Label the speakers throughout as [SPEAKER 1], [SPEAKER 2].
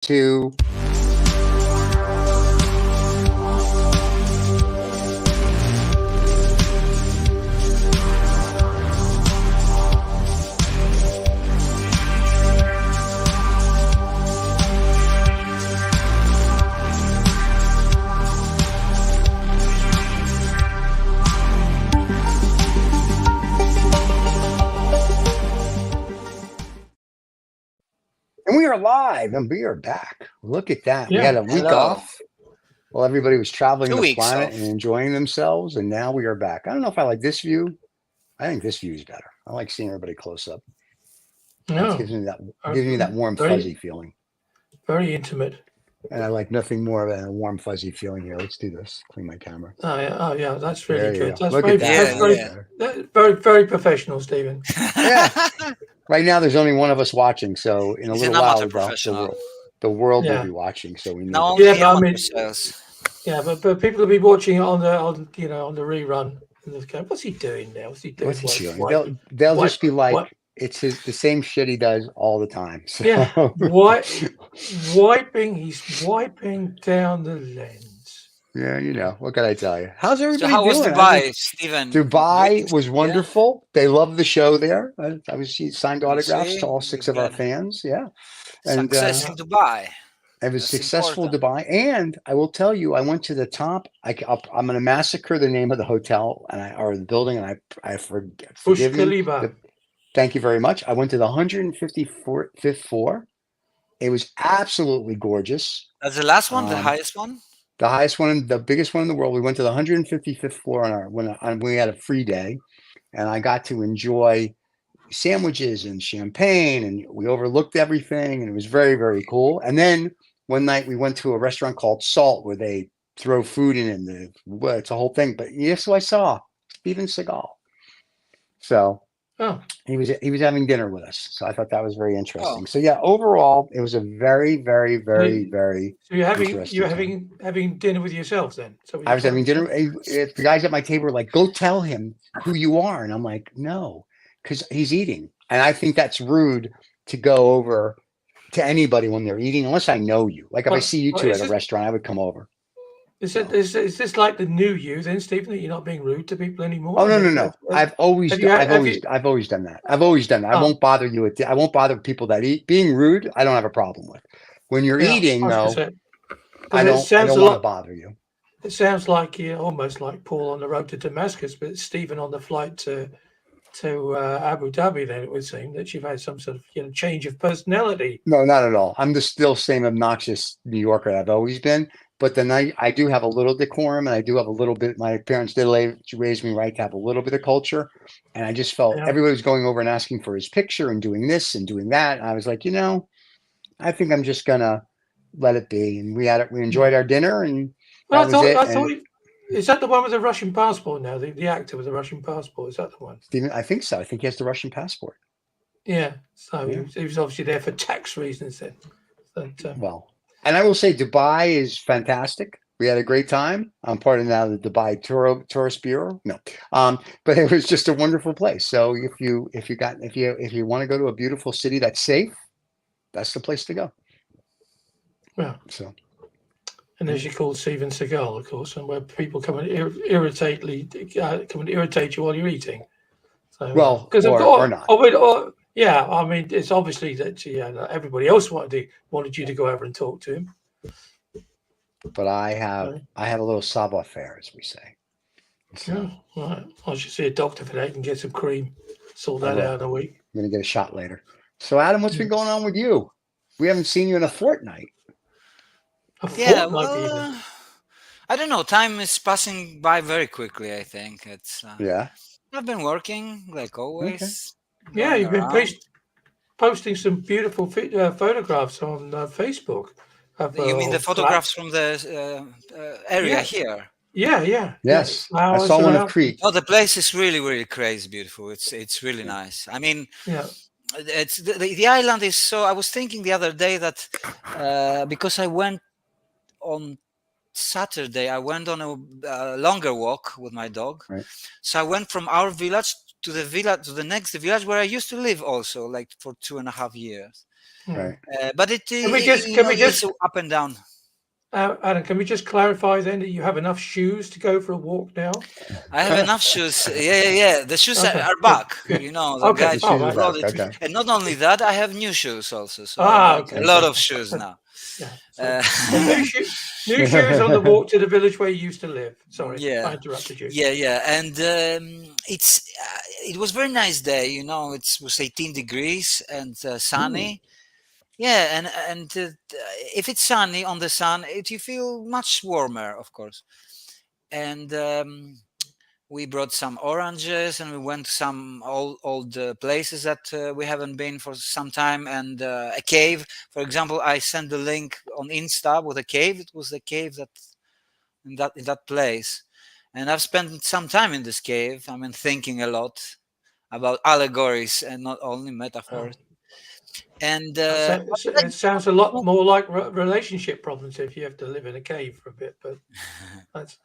[SPEAKER 1] 2. And we are live and we are back. Look at that. We had a week off while everybody was traveling the planet and enjoying themselves. And now we are back. I don't know if I like this view. I think this view is better. I like seeing everybody close up.
[SPEAKER 2] No.
[SPEAKER 1] It gives me that warm, fuzzy feeling.
[SPEAKER 2] Very intimate.
[SPEAKER 1] And I like nothing more than a warm, fuzzy feeling here. Let's do this. Clean my camera.
[SPEAKER 2] Oh yeah, that's really good. That's
[SPEAKER 1] Look
[SPEAKER 2] very,
[SPEAKER 1] at that.
[SPEAKER 2] That's very professional, Stephen.
[SPEAKER 1] Yeah. Right now, there's only one of us watching, so in a little while, the world will be watching. So we need.
[SPEAKER 2] But people will be watching it on the rerun. And what's he doing now? What's he doing?
[SPEAKER 1] What's he doing? They'll just be like, it's the same shit he does all the time. So.
[SPEAKER 2] Yeah, he's wiping down the lens.
[SPEAKER 1] Yeah, what can I tell you? How's everybody
[SPEAKER 3] doing?
[SPEAKER 1] Was
[SPEAKER 3] Dubai, Stephen?
[SPEAKER 1] Dubai was wonderful. Yeah. They loved the show there. I was signed autographs to all 6 of our fans. Yeah,
[SPEAKER 3] and success in Dubai.
[SPEAKER 1] It was successful in Dubai, and I will tell you, I went to the top. I'm going to massacre the name of the hotel or the building, and I forgive me. Thank you very much. I went to the 155th floor. It was absolutely gorgeous.
[SPEAKER 3] That's the last one, the highest one.
[SPEAKER 1] The highest one, the biggest one in the world. We went to the 155th floor when we had a free day, and I got to enjoy sandwiches and champagne, and we overlooked everything, and it was very, very cool. And then one night we went to a restaurant called Salt, where they throw food in, and it's a whole thing. But yes, so I saw Steven Seagal. So he was having dinner with us. So I thought that was very interesting. So yeah, overall, it was a very, very, very, very.
[SPEAKER 2] So you're having dinner with yourself then? So
[SPEAKER 1] I was having dinner. The guys at my table were like, "Go tell him who you are," and I'm like, "No." Because he's eating. And I think that's rude to go over to anybody when they're eating, unless I know you. Like if I see you two at a restaurant, I would come over.
[SPEAKER 2] Is this like the new you then, Stephen, that you're not being rude to people anymore?
[SPEAKER 1] Oh, no. I've always done that. I've always done that. I won't bother you. I won't bother people that eat. Being rude, I don't have a problem with. When you're eating, though, I don't want to bother you.
[SPEAKER 2] It sounds like you're almost like Paul on the road to Damascus, but Stephen on the flight to Abu Dhabi. Then it would seem that you've had some sort of change of personality.
[SPEAKER 1] No, not at all. I'm the still same obnoxious New Yorker I've always been. But then I do have a little decorum, and I do have a little bit. My parents did raise me right to have a little bit of culture, and I just felt everybody was going over and asking for his picture and doing this and doing that. And I was like, I think I'm just gonna let it be. And we enjoyed our dinner, and
[SPEAKER 2] I thought. Is that the one with the Russian passport now? The actor with the Russian passport? Is that the one?
[SPEAKER 1] Stephen, I think so. I think he has the Russian passport.
[SPEAKER 2] Yeah. So he was obviously there for tax reasons then.
[SPEAKER 1] Well, and I will say Dubai is fantastic. We had a great time. I'm part of now the Dubai Tourist Bureau. No, but it was just a wonderful place. So if you want to go to a beautiful city that's safe, that's the place to go.
[SPEAKER 2] Yeah.
[SPEAKER 1] So.
[SPEAKER 2] And as you call Steven Seagal, of course, and where people come and irritate you while you're eating. So,
[SPEAKER 1] or not.
[SPEAKER 2] I mean, it's obviously that everybody else wanted you to go over and talk to him.
[SPEAKER 1] But I have a little savoir-faire, as we say.
[SPEAKER 2] So. Right. I should see a doctor for that and get some cream. Sort that out in a week.
[SPEAKER 1] I'm going to get a shot later. So, Adam, what's been going on with you? We haven't seen you in a fortnight.
[SPEAKER 3] I don't know. Time is passing by very quickly. I think it's. I've been working like always.
[SPEAKER 2] Okay. Yeah, you've been posting some beautiful photographs on Facebook.
[SPEAKER 3] You mean the photographs from the area here?
[SPEAKER 2] Yeah.
[SPEAKER 1] Yes, I saw one of Crete.
[SPEAKER 3] Oh, the place is really, really crazy, beautiful. It's really nice. I mean, it's the island is so. I was thinking the other day that because I went on Saturday, I went on a longer walk with my dog.
[SPEAKER 1] Right.
[SPEAKER 3] So I went from our village to the next village where I used to live also, like for 2.5 years.
[SPEAKER 1] Right.
[SPEAKER 3] But it,
[SPEAKER 2] Can we
[SPEAKER 3] it
[SPEAKER 2] just
[SPEAKER 3] you
[SPEAKER 2] can
[SPEAKER 3] know
[SPEAKER 2] we
[SPEAKER 3] it's
[SPEAKER 2] just
[SPEAKER 3] up and down.
[SPEAKER 2] Adam, can we just clarify then that you have enough shoes to go for a walk now?
[SPEAKER 3] I have enough shoes. Yeah. The shoes
[SPEAKER 2] Okay,
[SPEAKER 3] are
[SPEAKER 2] good,
[SPEAKER 3] back.
[SPEAKER 2] good.
[SPEAKER 3] You know, the
[SPEAKER 2] Okay,
[SPEAKER 3] guy
[SPEAKER 1] The shoes are back.
[SPEAKER 3] brought it,
[SPEAKER 1] Okay.
[SPEAKER 3] and not only that, I have new shoes also. So I
[SPEAKER 2] Ah,
[SPEAKER 3] got
[SPEAKER 2] okay,
[SPEAKER 3] a lot
[SPEAKER 1] Okay.
[SPEAKER 3] of shoes now.
[SPEAKER 2] yeah.
[SPEAKER 3] Uh,
[SPEAKER 2] So new shoes on the walk to the village where you used to live. Sorry, I
[SPEAKER 3] yeah,
[SPEAKER 2] interrupted you.
[SPEAKER 3] yeah, and it was very nice day. You know, it was 18 degrees and sunny. Yeah, and if it's sunny on the sun, you feel much warmer, of course. And we brought some oranges, and we went to some old places that we haven't been for some time, and a cave. For example, I sent the link on Insta with a cave. It was the cave in that place, and I've spent some time in this cave. I mean, thinking a lot about allegories and not only metaphors. And
[SPEAKER 2] So it sounds a lot more like relationship problems if you have to live in a cave for a bit. But that's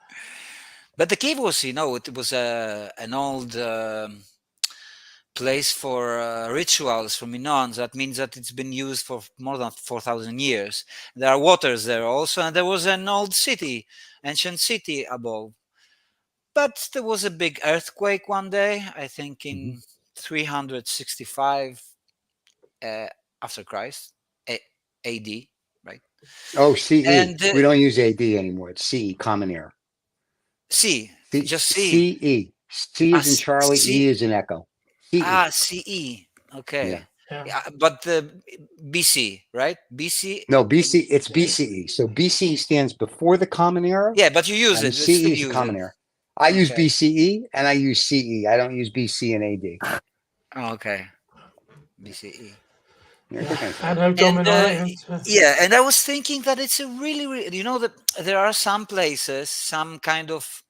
[SPEAKER 3] but the cave was, it was an old place for rituals from Minoans. That means that it's been used for more than 4,000 years. There are waters there also, and there was an old city, ancient city above. But there was a big earthquake one day, I think in 365 after Christ, AD, right?
[SPEAKER 1] Oh, CE.
[SPEAKER 3] And
[SPEAKER 1] We don't use AD anymore. It's CE, Common Era.
[SPEAKER 3] C, just C.
[SPEAKER 1] CE. C is in Charlie, E
[SPEAKER 3] C.
[SPEAKER 1] is in Echo. CE.
[SPEAKER 3] CE. Okay.
[SPEAKER 1] Yeah.
[SPEAKER 2] yeah.
[SPEAKER 3] But the BC, right? BC.
[SPEAKER 1] No, BC. It's BCE. So BCE stands before the Common Era.
[SPEAKER 3] Yeah, but you use
[SPEAKER 1] And
[SPEAKER 3] it.
[SPEAKER 1] CE
[SPEAKER 3] Still
[SPEAKER 1] is the
[SPEAKER 3] use
[SPEAKER 1] Common
[SPEAKER 3] it.
[SPEAKER 1] Era. I use
[SPEAKER 3] Okay.
[SPEAKER 1] BCE and I use CE. I don't use BC and AD.
[SPEAKER 3] Oh, okay. BCE.
[SPEAKER 2] Anno Domini.
[SPEAKER 3] Yeah, and I was thinking that it's a really, that there are some places, some kind of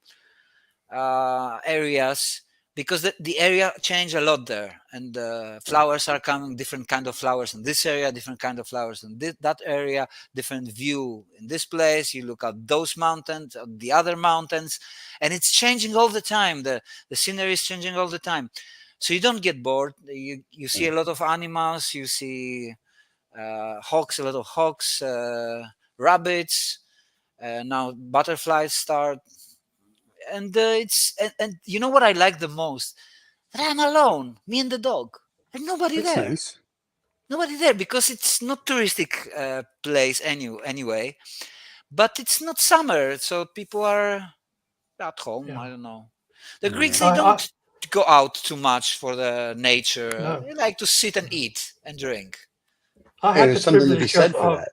[SPEAKER 3] areas, because the area changed a lot there, and flowers are coming, different kind of flowers in this area, different kind of flowers in that area, different view in this place. You look at those mountains, at the other mountains, and it's changing all the time. The scenery is changing all the time, so you don't get bored. You see a lot of animals. You see hawks, a lot of hawks, rabbits. Now butterflies start. And and you know what I like the most? That I'm alone, me and the dog. There's nobody
[SPEAKER 1] That's
[SPEAKER 3] there.
[SPEAKER 1] nice.
[SPEAKER 3] Nobody there, because it's not touristic place anyway. But it's not summer, so people are at home.
[SPEAKER 2] Yeah.
[SPEAKER 3] I don't know. The
[SPEAKER 1] Yeah.
[SPEAKER 3] Greeks, they don't go out too much for the nature.
[SPEAKER 2] No.
[SPEAKER 3] They like to sit and eat and drink.
[SPEAKER 1] There's something to be said for that.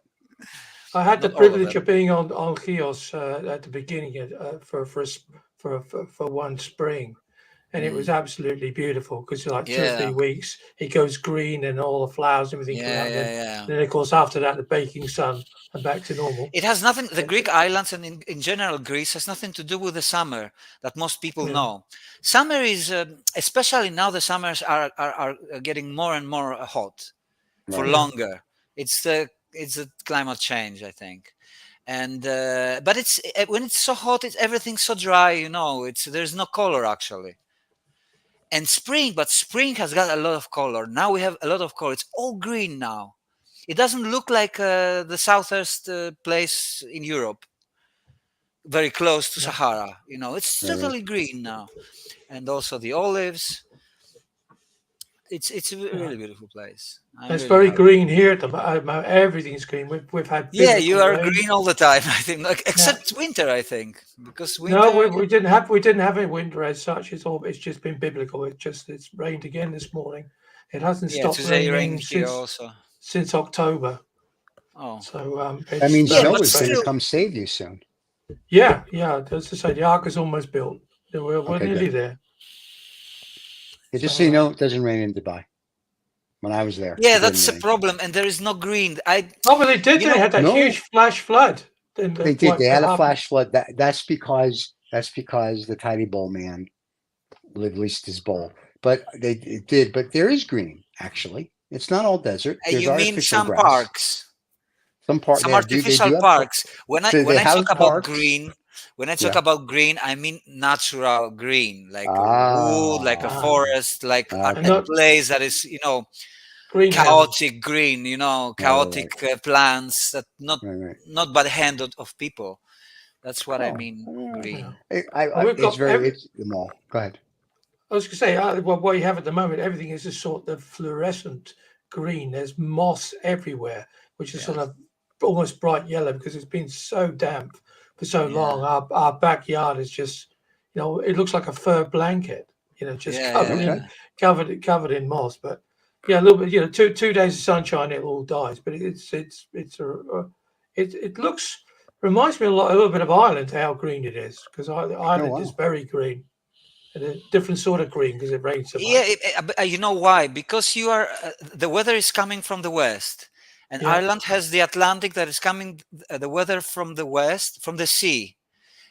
[SPEAKER 2] I had the
[SPEAKER 3] Not all of
[SPEAKER 2] privilege
[SPEAKER 3] them.
[SPEAKER 2] of being on Chios at the beginning for one spring, and it was absolutely beautiful because like 2 or 3 weeks it goes green and all the flowers and everything come out.
[SPEAKER 3] Yeah.
[SPEAKER 2] Then of course after that the baking sun and back to normal.
[SPEAKER 3] It has nothing. The Greek islands and in general Greece has nothing to do with the summer that most people know. Summer is especially now the summers are getting more and more hot for longer. It's the climate change, I think. And but it's when it's so hot, everything's so dry. There's no color actually. And spring has got a lot of color. Now we have a lot of color. It's all green now. It doesn't look like the southeast place in Europe, very close to Sahara. It's totally green now, and also the olives. It's a really beautiful place.
[SPEAKER 2] It's very green here. Everything's green. We've had
[SPEAKER 3] you are
[SPEAKER 2] rain.
[SPEAKER 3] green all the time. I think, except winter. I think because winter.
[SPEAKER 2] No, we didn't have any winter as such. It's just been biblical. It's rained again this morning. It hasn't stopped raining since October.
[SPEAKER 3] Oh,
[SPEAKER 2] so
[SPEAKER 1] that means snow is going to come save you soon.
[SPEAKER 2] Yeah. As I say, the ark is almost built. We're nearly there.
[SPEAKER 1] Just so you know, it doesn't rain in Dubai. When I was there.
[SPEAKER 3] Yeah, that's a problem, and there is no green.
[SPEAKER 2] Well, they did. They had that huge flash flood.
[SPEAKER 1] They did. They had a flash flood. That's because the tidy bowl man released his bowl. But they did. But there is green actually. It's not all desert. There's
[SPEAKER 3] you mean some
[SPEAKER 1] grass.
[SPEAKER 3] parks? Some artificial parks. When I talk about green. When I talk about green, I mean natural green, like a wood, like a forest, like a place that is, chaotic green, chaotic plants that
[SPEAKER 1] Right.
[SPEAKER 3] not by the hand of people. That's what I mean. Green.
[SPEAKER 1] It's the mall. Go ahead.
[SPEAKER 2] I was going to say, what you have at the moment, everything is a sort of fluorescent green. There's moss everywhere, which is sort of almost bright yellow because it's been so damp for so long. Our backyard is just, it looks like a fur blanket, just covered in moss. But a little bit, 2 days of sunshine, it all dies. But it reminds me a little bit of Ireland, how green it is, because Ireland is very green. A different sort of green because it rains so much.
[SPEAKER 3] You know why? Because the weather is coming from the west, and Ireland has the Atlantic that is coming. The weather from the west, from the sea,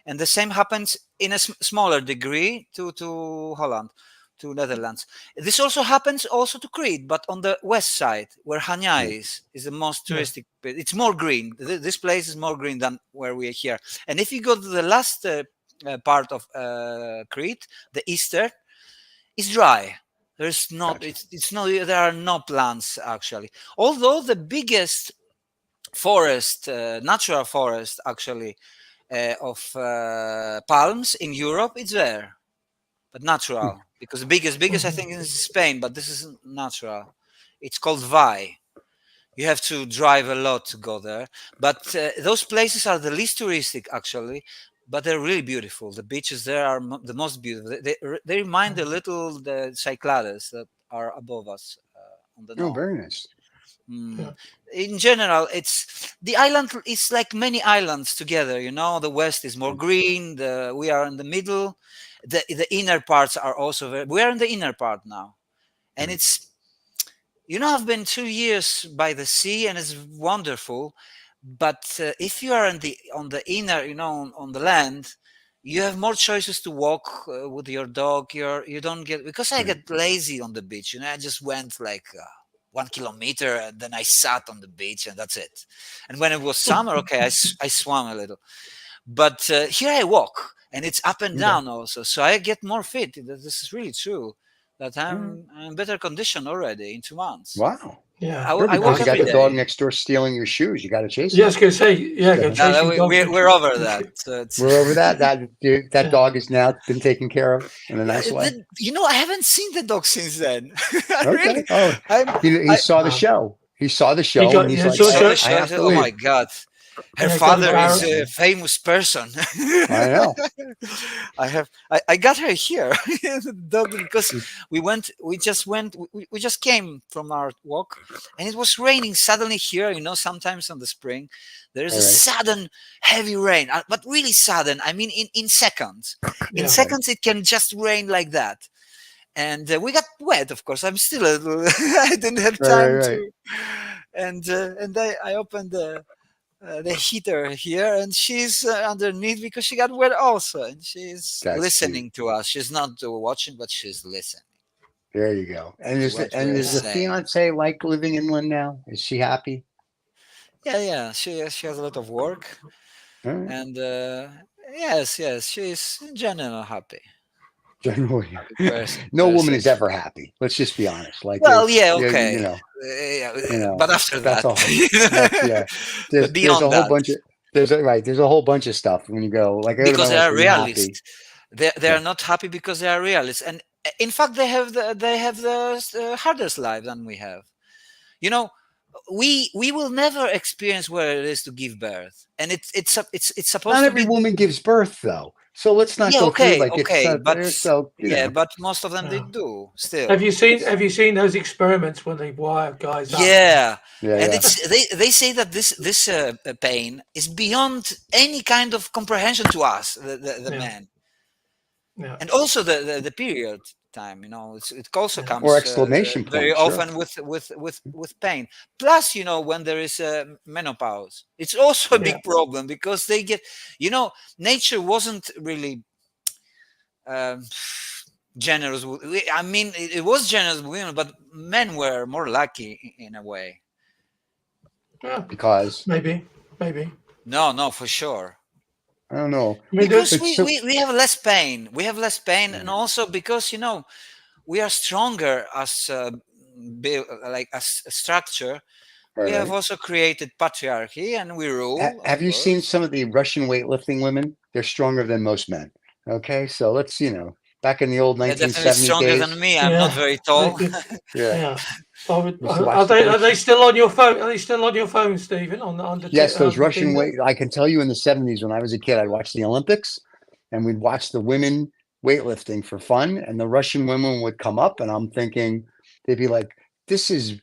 [SPEAKER 3] and the same happens in a smaller degree to Holland, to Netherlands. This also happens to Crete, but on the west side, where Hania is the most touristic. It's more green. This place is more green than where we are here. And if you go to the last part of Crete, the eastern, is dry. There's not. It's no. There are no plants actually. Although the biggest forest, natural forest actually of palms in Europe, it's there, but natural. Because the biggest I think is Spain, but this is natural. It's called Vai. You have to drive a lot to go there, but those places are the least touristic actually. But they're really beautiful. The beaches there are the most beautiful. They remind a little the Cyclades that are above us on the north.
[SPEAKER 1] Oh, very nice.
[SPEAKER 3] In general, the island is like many islands together. The west is more green. We are in the middle. The inner parts are also we are in the inner part now, and it's. I've been 2 years by the sea, and it's wonderful. But if you are on the inner, on the land, you have more choices to walk with your dog. You don't get, because I get lazy on the beach. I just went like 1 kilometer, and then I sat on the beach, and that's it. And when it was summer, okay, I swam a little. But here I walk, and it's up and down also, so I get more fit. This is really true. That I'm in better condition already in 2 months.
[SPEAKER 1] Wow.
[SPEAKER 2] Yeah,
[SPEAKER 3] I walk
[SPEAKER 1] you got
[SPEAKER 3] every
[SPEAKER 1] the dog
[SPEAKER 3] day.
[SPEAKER 1] next door stealing your shoes. You got to chase him.
[SPEAKER 2] Yeah, I was going to say,
[SPEAKER 3] we're over that. So
[SPEAKER 1] we're over that. That dog is now been taken care of in a nice way.
[SPEAKER 3] I haven't seen the dog since then.
[SPEAKER 1] Okay.
[SPEAKER 3] Really?
[SPEAKER 1] He saw the show. He saw the show, and he's like,
[SPEAKER 3] I have to leave. Oh my God. Her father is a famous person.
[SPEAKER 1] I know.
[SPEAKER 3] I got her here, dog, because we just came from our walk, and it was raining suddenly here. Sometimes in the spring, there is a sudden heavy rain, but really sudden. I mean, in seconds. In seconds, it can just rain like that. And we got wet, of course. I'm still a little. I didn't have time to. And I opened the heater here, and she's underneath because she got wet also, and she's listening to us. She's not watching, but she's listening.
[SPEAKER 1] There you go. And is the fiance like living inland now? Is she happy?
[SPEAKER 3] Yeah. She has a lot of work, and yes, she's in general happy.
[SPEAKER 1] Generally, no woman is ever happy. Let's just be honest. Like,
[SPEAKER 3] okay, but after
[SPEAKER 1] that's
[SPEAKER 3] that,
[SPEAKER 1] there's a whole bunch of there's a whole bunch of stuff when you go like
[SPEAKER 3] because they are realists. They are not happy because they are realists, and in fact, they have the hardest life than we have. We will never experience what it is to give birth, and it's supposed.
[SPEAKER 1] Not every woman gives birth, though. So let's not go through like it's
[SPEAKER 3] but
[SPEAKER 1] there, so,
[SPEAKER 3] but most of them they do still.
[SPEAKER 2] Have you seen those experiments when they wire guys up?
[SPEAKER 3] Yeah. And they say that this pain is beyond any kind of comprehension to us, the man. Yeah. And also the period time, it also comes
[SPEAKER 1] or exclamation point,
[SPEAKER 3] very often with pain. Plus, when there is menopause, it's also a big problem because they get, nature wasn't really generous. I mean, it was generous with women, but men were more lucky in a way.
[SPEAKER 2] Yeah,
[SPEAKER 1] because
[SPEAKER 2] maybe.
[SPEAKER 3] No, for sure.
[SPEAKER 1] I don't know.
[SPEAKER 3] Because we have less pain. We have less pain, and also because we are stronger as like a structure,
[SPEAKER 1] Right,
[SPEAKER 3] we have
[SPEAKER 1] right.
[SPEAKER 3] also created patriarchy, and we rule, of
[SPEAKER 1] Have you seen
[SPEAKER 3] course.
[SPEAKER 1] some of the Russian weightlifting women? They're stronger than most men. Okay, so let's, back in the old
[SPEAKER 3] They're definitely
[SPEAKER 1] 1970
[SPEAKER 3] stronger than
[SPEAKER 1] days.
[SPEAKER 3] me. I'm not
[SPEAKER 2] Yeah,
[SPEAKER 3] very
[SPEAKER 2] they
[SPEAKER 3] tall.
[SPEAKER 2] could.
[SPEAKER 1] Yeah,
[SPEAKER 2] Yeah.
[SPEAKER 1] used to
[SPEAKER 2] Are
[SPEAKER 1] watch
[SPEAKER 2] they
[SPEAKER 1] those.
[SPEAKER 2] still on your phone? Are they still on your phone, Stephen?
[SPEAKER 1] Yes, those
[SPEAKER 2] On the
[SPEAKER 1] Russian
[SPEAKER 2] Tinder?
[SPEAKER 1] weight. I can tell you in the 70s when I was a kid, I'd watch the Olympics and we'd watch the women weightlifting for fun. And the Russian women would come up and I'm thinking, they'd be like, this is,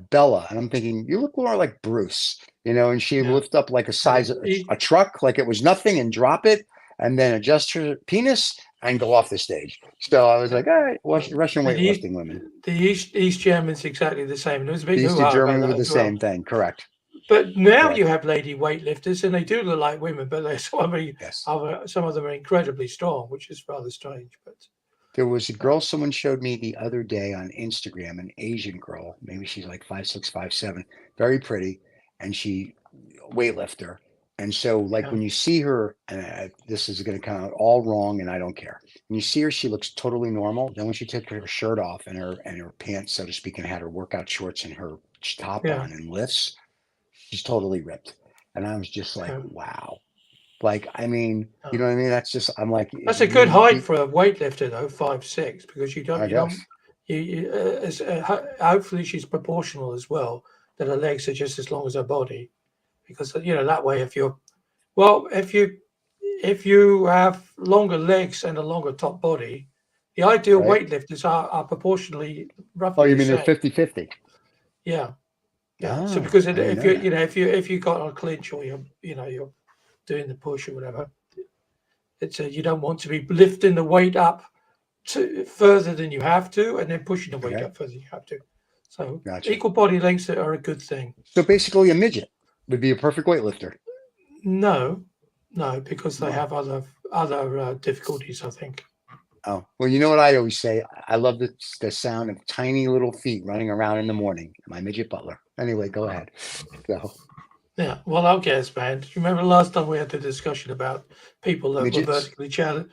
[SPEAKER 1] Bella. And I'm thinking, you look more like Bruce, and she'd
[SPEAKER 2] Yeah.
[SPEAKER 1] lift up like a size of
[SPEAKER 2] He-
[SPEAKER 1] a truck, like it was nothing and drop it and then adjust her penis and go off the stage. So I was like, all right, Russian
[SPEAKER 2] and he-
[SPEAKER 1] weightlifting women.
[SPEAKER 2] the East German's exactly the same. There was a big
[SPEAKER 1] The East
[SPEAKER 2] hoo-ha about
[SPEAKER 1] German
[SPEAKER 2] that
[SPEAKER 1] with the
[SPEAKER 2] as well.
[SPEAKER 1] same thing. Correct.
[SPEAKER 2] But now
[SPEAKER 1] Correct.
[SPEAKER 2] you have lady weightlifters, and they do look like women, but some of
[SPEAKER 1] Yes.
[SPEAKER 2] them are incredibly strong, which is rather strange. But
[SPEAKER 1] There was a girl someone showed me the other day on Instagram, an Asian girl, maybe she's like 5'6", 5'7", very pretty, and she weightlifter. And so, like
[SPEAKER 2] yeah,
[SPEAKER 1] when you see her, and this is going to come out all wrong, and I don't care. When you see her, she looks totally normal. Then when she took her shirt off and her pants, so to speak, and had her workout shorts and her top
[SPEAKER 2] yeah,
[SPEAKER 1] on and lifts, she's totally ripped. And I was just like,
[SPEAKER 2] yeah.
[SPEAKER 1] wow. Like, I mean, you know what I mean? That's just, I'm like,
[SPEAKER 2] That's a good height
[SPEAKER 1] you
[SPEAKER 2] for a weightlifter, though, 5'6", because
[SPEAKER 1] I guess.
[SPEAKER 2] hopefully she's proportional as well, that her legs are just as long as her body, because that way if you have longer legs and a longer top body, the ideal
[SPEAKER 1] Right.
[SPEAKER 2] weightlifters are proportionally
[SPEAKER 1] Oh,
[SPEAKER 2] roughly
[SPEAKER 1] you
[SPEAKER 2] the
[SPEAKER 1] mean they're
[SPEAKER 2] same.
[SPEAKER 1] 50-50?
[SPEAKER 2] Yeah, yeah. So
[SPEAKER 1] Oh,
[SPEAKER 2] because
[SPEAKER 1] I didn't
[SPEAKER 2] if
[SPEAKER 1] know that.
[SPEAKER 2] if you got on a clinch or you're doing the push or whatever, you don't want to be lifting the weight up to further than you have to, and then pushing the weight
[SPEAKER 1] Okay,
[SPEAKER 2] up further than you have to. So
[SPEAKER 1] gotcha.
[SPEAKER 2] equal body lengths are a good thing.
[SPEAKER 1] So basically, a midget would be a perfect weightlifter.
[SPEAKER 2] No, no, because they
[SPEAKER 1] Why?
[SPEAKER 2] have other difficulties, I think.
[SPEAKER 1] Oh, well, you know what I always say? I love the sound of tiny little feet running around in the morning. My midget butler. Anyway, go ahead. So,
[SPEAKER 2] Yeah, well, I'll guess, man. Do you remember last time we had the discussion about people that were
[SPEAKER 1] midgets,
[SPEAKER 2] vertically vertically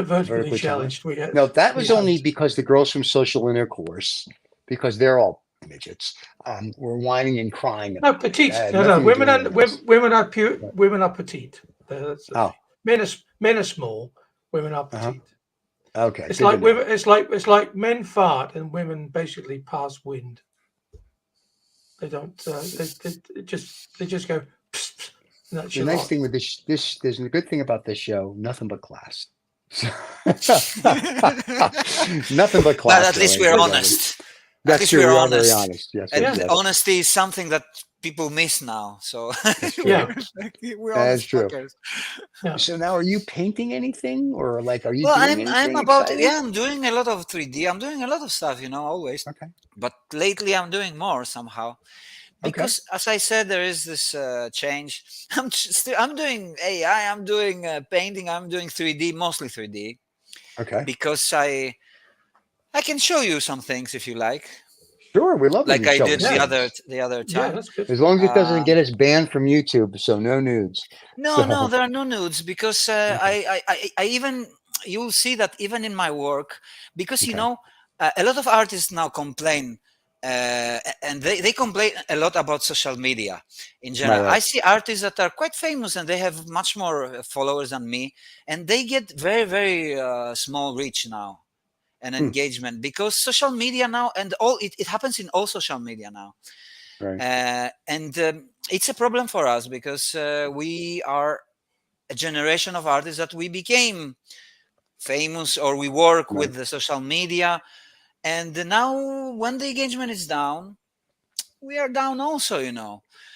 [SPEAKER 1] vertically challenged.
[SPEAKER 2] challenged? We had,
[SPEAKER 1] No, that was
[SPEAKER 2] yeah,
[SPEAKER 1] only because the girls from social intercourse, because they're all midgets, were whining and crying
[SPEAKER 2] no
[SPEAKER 1] about it. That
[SPEAKER 2] petite.
[SPEAKER 1] had
[SPEAKER 2] No,
[SPEAKER 1] nothing to do
[SPEAKER 2] women
[SPEAKER 1] with
[SPEAKER 2] and
[SPEAKER 1] anything else.
[SPEAKER 2] women are petite. That's the thing.
[SPEAKER 1] Oh,
[SPEAKER 2] Men are small. Women are
[SPEAKER 1] uh-huh.
[SPEAKER 2] petite.
[SPEAKER 1] Okay.
[SPEAKER 2] It's
[SPEAKER 1] Good to
[SPEAKER 2] like
[SPEAKER 1] know.
[SPEAKER 2] women. It's like men fart and women basically pass wind. They don't. They just go. Psst, psst, and that's
[SPEAKER 1] The
[SPEAKER 2] your
[SPEAKER 1] nice
[SPEAKER 2] lot.
[SPEAKER 1] thing with this, there's a good thing about this show, nothing but class. So, nothing but
[SPEAKER 3] But
[SPEAKER 1] class
[SPEAKER 3] at
[SPEAKER 1] here,
[SPEAKER 3] least
[SPEAKER 1] ladies
[SPEAKER 3] we're
[SPEAKER 1] and
[SPEAKER 2] But
[SPEAKER 1] gentlemen.
[SPEAKER 3] honest. At
[SPEAKER 1] That's
[SPEAKER 3] least
[SPEAKER 1] true.
[SPEAKER 3] we're
[SPEAKER 1] We are very
[SPEAKER 3] honest.
[SPEAKER 1] honest. Yes, yes,
[SPEAKER 3] And
[SPEAKER 2] yeah,
[SPEAKER 1] yes.
[SPEAKER 3] honesty is something that people miss now. So
[SPEAKER 1] That's true.
[SPEAKER 2] yeah,
[SPEAKER 3] we're
[SPEAKER 1] That is
[SPEAKER 3] honest
[SPEAKER 1] true.
[SPEAKER 3] fuckers.
[SPEAKER 2] yeah.
[SPEAKER 1] So now, are you painting anything, or like, are you
[SPEAKER 3] Well,
[SPEAKER 1] doing
[SPEAKER 3] I'm
[SPEAKER 1] anything
[SPEAKER 3] about,
[SPEAKER 1] exciting?
[SPEAKER 3] yeah, I'm doing a lot of 3D. I'm doing a lot of stuff, always.
[SPEAKER 1] Okay.
[SPEAKER 3] But lately I'm doing more somehow.
[SPEAKER 1] Okay.
[SPEAKER 3] Because as I said, there is this change. I'm doing AI. I'm doing painting. I'm doing 3D, mostly 3D,
[SPEAKER 1] Okay.
[SPEAKER 3] because I can show you some things if you like,
[SPEAKER 1] Sure. We love when
[SPEAKER 3] like
[SPEAKER 1] you
[SPEAKER 3] I
[SPEAKER 1] show
[SPEAKER 3] did
[SPEAKER 1] us
[SPEAKER 2] Yeah,
[SPEAKER 1] things,
[SPEAKER 3] the other
[SPEAKER 2] yeah,
[SPEAKER 3] time.
[SPEAKER 2] that's good.
[SPEAKER 1] as long as it doesn't
[SPEAKER 3] Uh,
[SPEAKER 1] get us banned from YouTube. So no nudes.
[SPEAKER 3] no,
[SPEAKER 1] So
[SPEAKER 3] there are no nudes because
[SPEAKER 1] okay.
[SPEAKER 3] I even you'll see that even in my work, because
[SPEAKER 1] Okay.
[SPEAKER 3] a lot of artists now complain. And they complain a lot about social media in
[SPEAKER 1] Right.
[SPEAKER 3] general. I
[SPEAKER 1] Right.
[SPEAKER 3] see artists that are quite famous and they have much more followers than me, and they get very, very small reach now and
[SPEAKER 1] Hmm.
[SPEAKER 3] engagement, because social media now, and it happens in all social media now.
[SPEAKER 1] Right.
[SPEAKER 3] And it's a problem for us because we are a generation of artists that we became famous, or we work
[SPEAKER 1] Right.
[SPEAKER 3] with the social media, and now when the engagement is down, we are down also,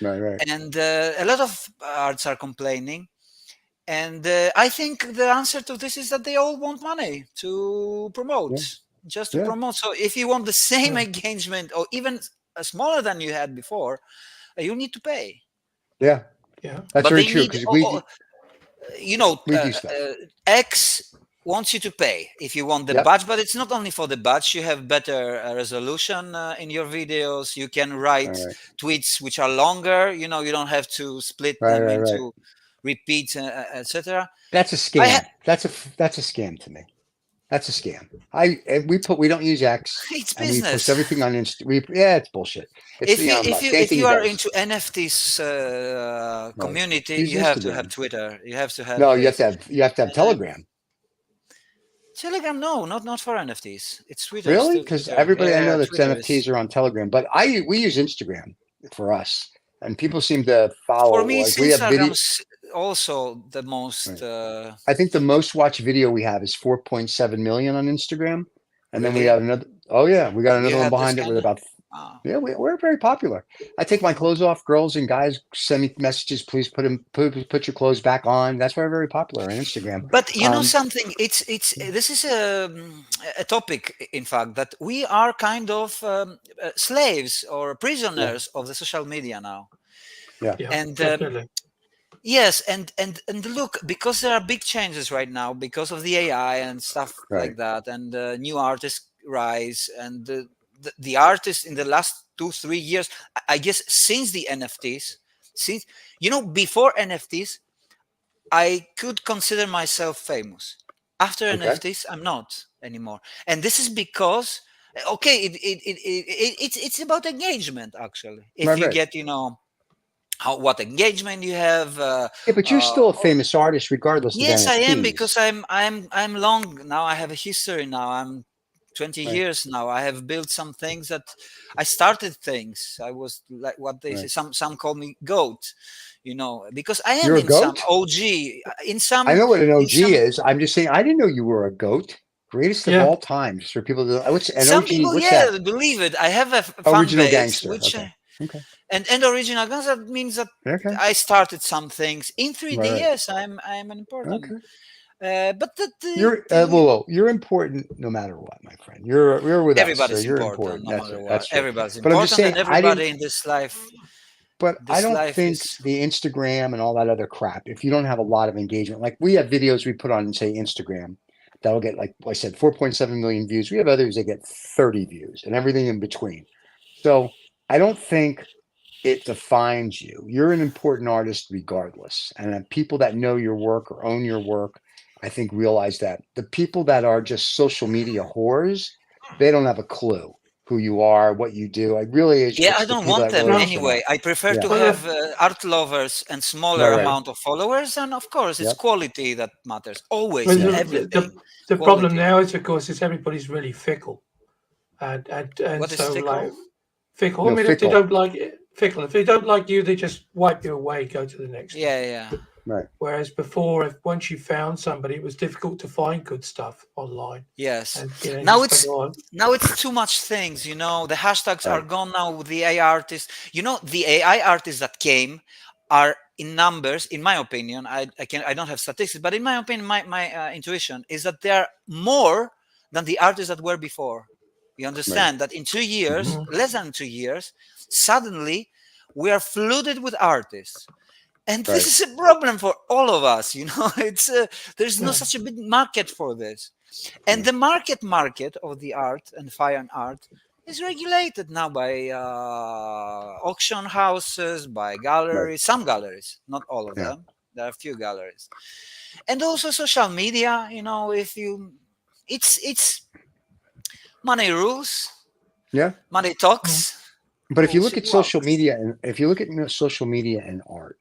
[SPEAKER 1] Right. Right.
[SPEAKER 3] and a lot of arts are complaining. And I think the answer to this is that they all want money to promote,
[SPEAKER 1] Yeah.
[SPEAKER 3] just to
[SPEAKER 1] Yeah.
[SPEAKER 3] promote. So if you want the same
[SPEAKER 2] Yeah,
[SPEAKER 3] engagement, or even smaller than you had before, you need to pay.
[SPEAKER 1] Yeah.
[SPEAKER 2] yeah,
[SPEAKER 1] That's
[SPEAKER 3] But
[SPEAKER 1] very
[SPEAKER 3] they
[SPEAKER 1] true
[SPEAKER 3] need,
[SPEAKER 1] because we do stuff.
[SPEAKER 3] X wants you to pay if you want the
[SPEAKER 1] Yep.
[SPEAKER 3] badge, but it's not only for the badge. You have better resolution in your videos. You can
[SPEAKER 1] All
[SPEAKER 3] write
[SPEAKER 1] right.
[SPEAKER 3] tweets which are longer. You don't have to split
[SPEAKER 1] Right.
[SPEAKER 3] them
[SPEAKER 1] Right. Right.
[SPEAKER 3] into repeats, etc.
[SPEAKER 1] That's a
[SPEAKER 3] I ha-
[SPEAKER 1] scam. That's a scam to me. That's a scam. We don't use X,
[SPEAKER 3] It's
[SPEAKER 1] and we post
[SPEAKER 3] business.
[SPEAKER 1] everything on Insta. Yeah, it's bullshit. It's
[SPEAKER 3] If you are into NFTs community,
[SPEAKER 1] Use
[SPEAKER 3] you have to have
[SPEAKER 1] Instagram.
[SPEAKER 3] Twitter. You have to have
[SPEAKER 1] No,
[SPEAKER 3] this.
[SPEAKER 1] you have to have Telegram.
[SPEAKER 3] Telegram, no, not for NFTs. It's Twitter.
[SPEAKER 1] Really?
[SPEAKER 3] Still
[SPEAKER 1] Because
[SPEAKER 3] Twitter.
[SPEAKER 1] everybody I
[SPEAKER 3] Yeah,
[SPEAKER 1] know that's
[SPEAKER 3] Twitter
[SPEAKER 1] NFTs
[SPEAKER 3] is.
[SPEAKER 1] are on Telegram, but we use Instagram for us, and people seem to
[SPEAKER 3] For
[SPEAKER 1] follow.
[SPEAKER 3] me,
[SPEAKER 1] Like
[SPEAKER 3] it's
[SPEAKER 1] we have video.
[SPEAKER 3] Instagram's also the most.
[SPEAKER 1] Right. I think the most watched video we have is 4.7 million on Instagram, and then we
[SPEAKER 3] Really?
[SPEAKER 1] got another. Oh yeah, we got
[SPEAKER 3] You
[SPEAKER 1] another one
[SPEAKER 3] have this
[SPEAKER 1] behind it with
[SPEAKER 3] kind of.
[SPEAKER 1] about.
[SPEAKER 3] Oh.
[SPEAKER 1] Yeah, we're very popular. I take my clothes off. Girls and guys send me messages. Please put your clothes back on. That's why we're very popular on Instagram.
[SPEAKER 3] But you know something? It's this is a topic, in fact, that we are kind of slaves or prisoners of the social media now.
[SPEAKER 1] Yeah.
[SPEAKER 3] And
[SPEAKER 2] definitely.
[SPEAKER 3] yes, and look, because there are big changes right now because of the AI and stuff like that, and new artists rise, and the artists in the last 2-3 years, I guess, since the NFTs, since before NFTs, I could consider myself famous. After NFTs, I'm not anymore, and this is because it's about engagement actually. If you get what engagement you have.
[SPEAKER 1] Yeah, but you're still a famous artist regardless of
[SPEAKER 3] Yes, I am,
[SPEAKER 1] NFTs.
[SPEAKER 3] because I'm long now. I have a history now. I'm 20 years now. I have built some things that I started things. I was like what they say. Some call me goat, because I am
[SPEAKER 1] You're a
[SPEAKER 3] in
[SPEAKER 1] goat?
[SPEAKER 3] some OG. In some,
[SPEAKER 1] I know what an OG is. I'm just saying I didn't know you were a goat. Greatest of all time. Just for people to what's an
[SPEAKER 3] some
[SPEAKER 1] OG?
[SPEAKER 3] people,
[SPEAKER 1] What's that?
[SPEAKER 3] believe it. I have a fan
[SPEAKER 1] Original
[SPEAKER 3] base,
[SPEAKER 1] gangster.
[SPEAKER 3] which
[SPEAKER 1] Okay.
[SPEAKER 3] and original gangster means that I started some things in 3D. Yes, I'm an important. But
[SPEAKER 1] you're important no matter what, my friend. You're with us, so
[SPEAKER 3] everybody's
[SPEAKER 1] you're
[SPEAKER 3] important
[SPEAKER 1] important.
[SPEAKER 3] no matter what.
[SPEAKER 1] That's true.
[SPEAKER 3] Everybody's
[SPEAKER 1] But I'm just
[SPEAKER 3] important,
[SPEAKER 1] saying,
[SPEAKER 3] and everybody in this life.
[SPEAKER 1] But I don't
[SPEAKER 3] life
[SPEAKER 1] think
[SPEAKER 3] is
[SPEAKER 1] the Instagram and all that other crap, if you don't have a lot of engagement, like we have videos we put on, say, Instagram, that'll get, like I said, 4.7 million views. We have others that get 30 views and everything in between. So I don't think it defines you. You're an important artist regardless. And people that know your work or own your work, I think realize that. The people that are just social media whores, they don't have a clue who you are, what you do. I really, it's
[SPEAKER 3] I
[SPEAKER 1] the
[SPEAKER 3] don't
[SPEAKER 1] people
[SPEAKER 3] want
[SPEAKER 1] that
[SPEAKER 3] them
[SPEAKER 1] really
[SPEAKER 3] anyway. I prefer to have art lovers and smaller amount of followers, and of course, it's quality that matters always. Everything.
[SPEAKER 2] The problem now is, of course, is everybody's really fickle, and
[SPEAKER 3] what
[SPEAKER 2] so
[SPEAKER 3] is fickle?
[SPEAKER 2] like fickle. I mean, if they don't like it, fickle. If they don't like you, they just wipe you away, go to the next.
[SPEAKER 3] Yeah.
[SPEAKER 1] Right.
[SPEAKER 2] Whereas before, once you found somebody, it was difficult to find good stuff online.
[SPEAKER 3] Yes.
[SPEAKER 2] And,
[SPEAKER 3] now it's too much things. The hashtags are gone now with the AI artists. The AI artists that came are in numbers. In my opinion, I don't have statistics, but in my opinion, my intuition is that there are more than the artists that were before. You understand that in 2 years, less than 2 years, suddenly we are flooded with artists. And this is a problem for all of us, It's there's no such a big market for this, and the market of the art and fine art is regulated now by auction houses, by galleries, some galleries, not all of them. There are a few galleries, and also social media. If you, it's money rules.
[SPEAKER 1] Yeah,
[SPEAKER 3] money talks.
[SPEAKER 1] But if you look at social media and art.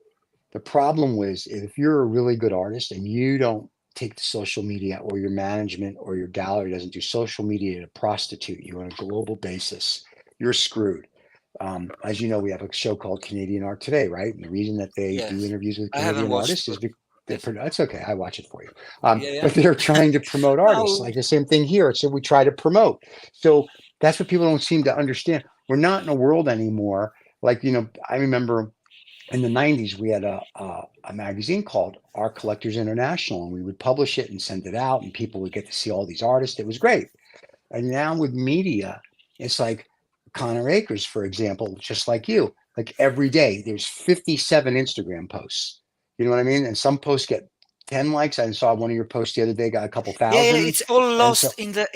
[SPEAKER 1] The problem was if you're a really good artist and you don't take the social media, or your management or your gallery doesn't do social media to prostitute you on a global basis, you're screwed. As you know, we have a show called Canadian Art Today, right? And the reason that they do interviews with Canadian artists is because that's okay. I watch it for you. But they're trying to promote artists, like the same thing here. So we try to promote. So that's what people don't seem to understand. We're not in a world anymore. Like, I remember in the 90s, we had a magazine called Art Collectors International, and we would publish it and send it out, and people would get to see all these artists. It was great. And now with media, it's like Connor Akers, for example, just like you, like every day there's 57 Instagram posts. You know what I mean? And some posts get 10 likes. I saw one of your posts the other day got a couple thousand.
[SPEAKER 3] Yeah, it's all lost in the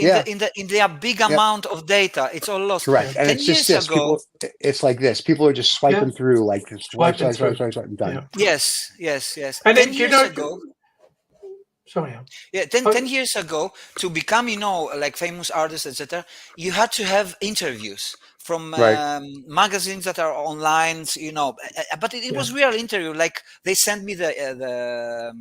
[SPEAKER 3] big amount of data. It's all lost.
[SPEAKER 1] Correct. And it's just this. People, it's like this. People are just swiping through, like swipe, done.
[SPEAKER 3] Yes.
[SPEAKER 2] And
[SPEAKER 3] 10 years ago.
[SPEAKER 2] Sorry.
[SPEAKER 3] Yeah, 10 years ago, to become, like famous artists, etc., you had to have interviews from magazines that are online, but it was real interview. Like they sent me the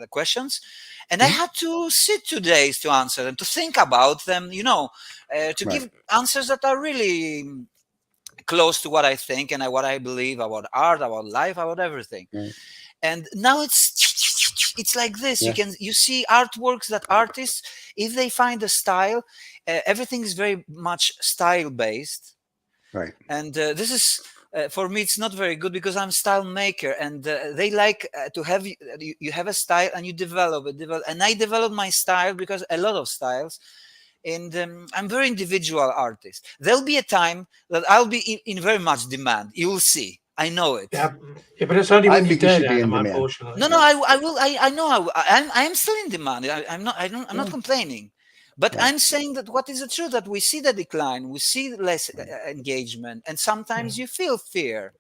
[SPEAKER 3] questions, and I had to sit 2 days to answer them, to think about them, to give answers that are really close to what I think and what I believe about art, about life, about everything. And now it's like this. You see artworks that artists, if they find a style, everything is very much style based.
[SPEAKER 1] Right.
[SPEAKER 3] And this is for me, it's not very good because I'm style maker, and they like to have you have a style and you develop it. And I develop my style because a lot of styles. And I'm very individual artist. There'll be a time that I'll be in very much demand. You will see. I know it.
[SPEAKER 2] Yeah, but it's only when you're dead, Adam, unfortunately.
[SPEAKER 3] No, I will. I know. I am still in demand. I'm not complaining, but I'm saying that what is the truth, that we see the decline, we see less engagement, and sometimes you feel fear.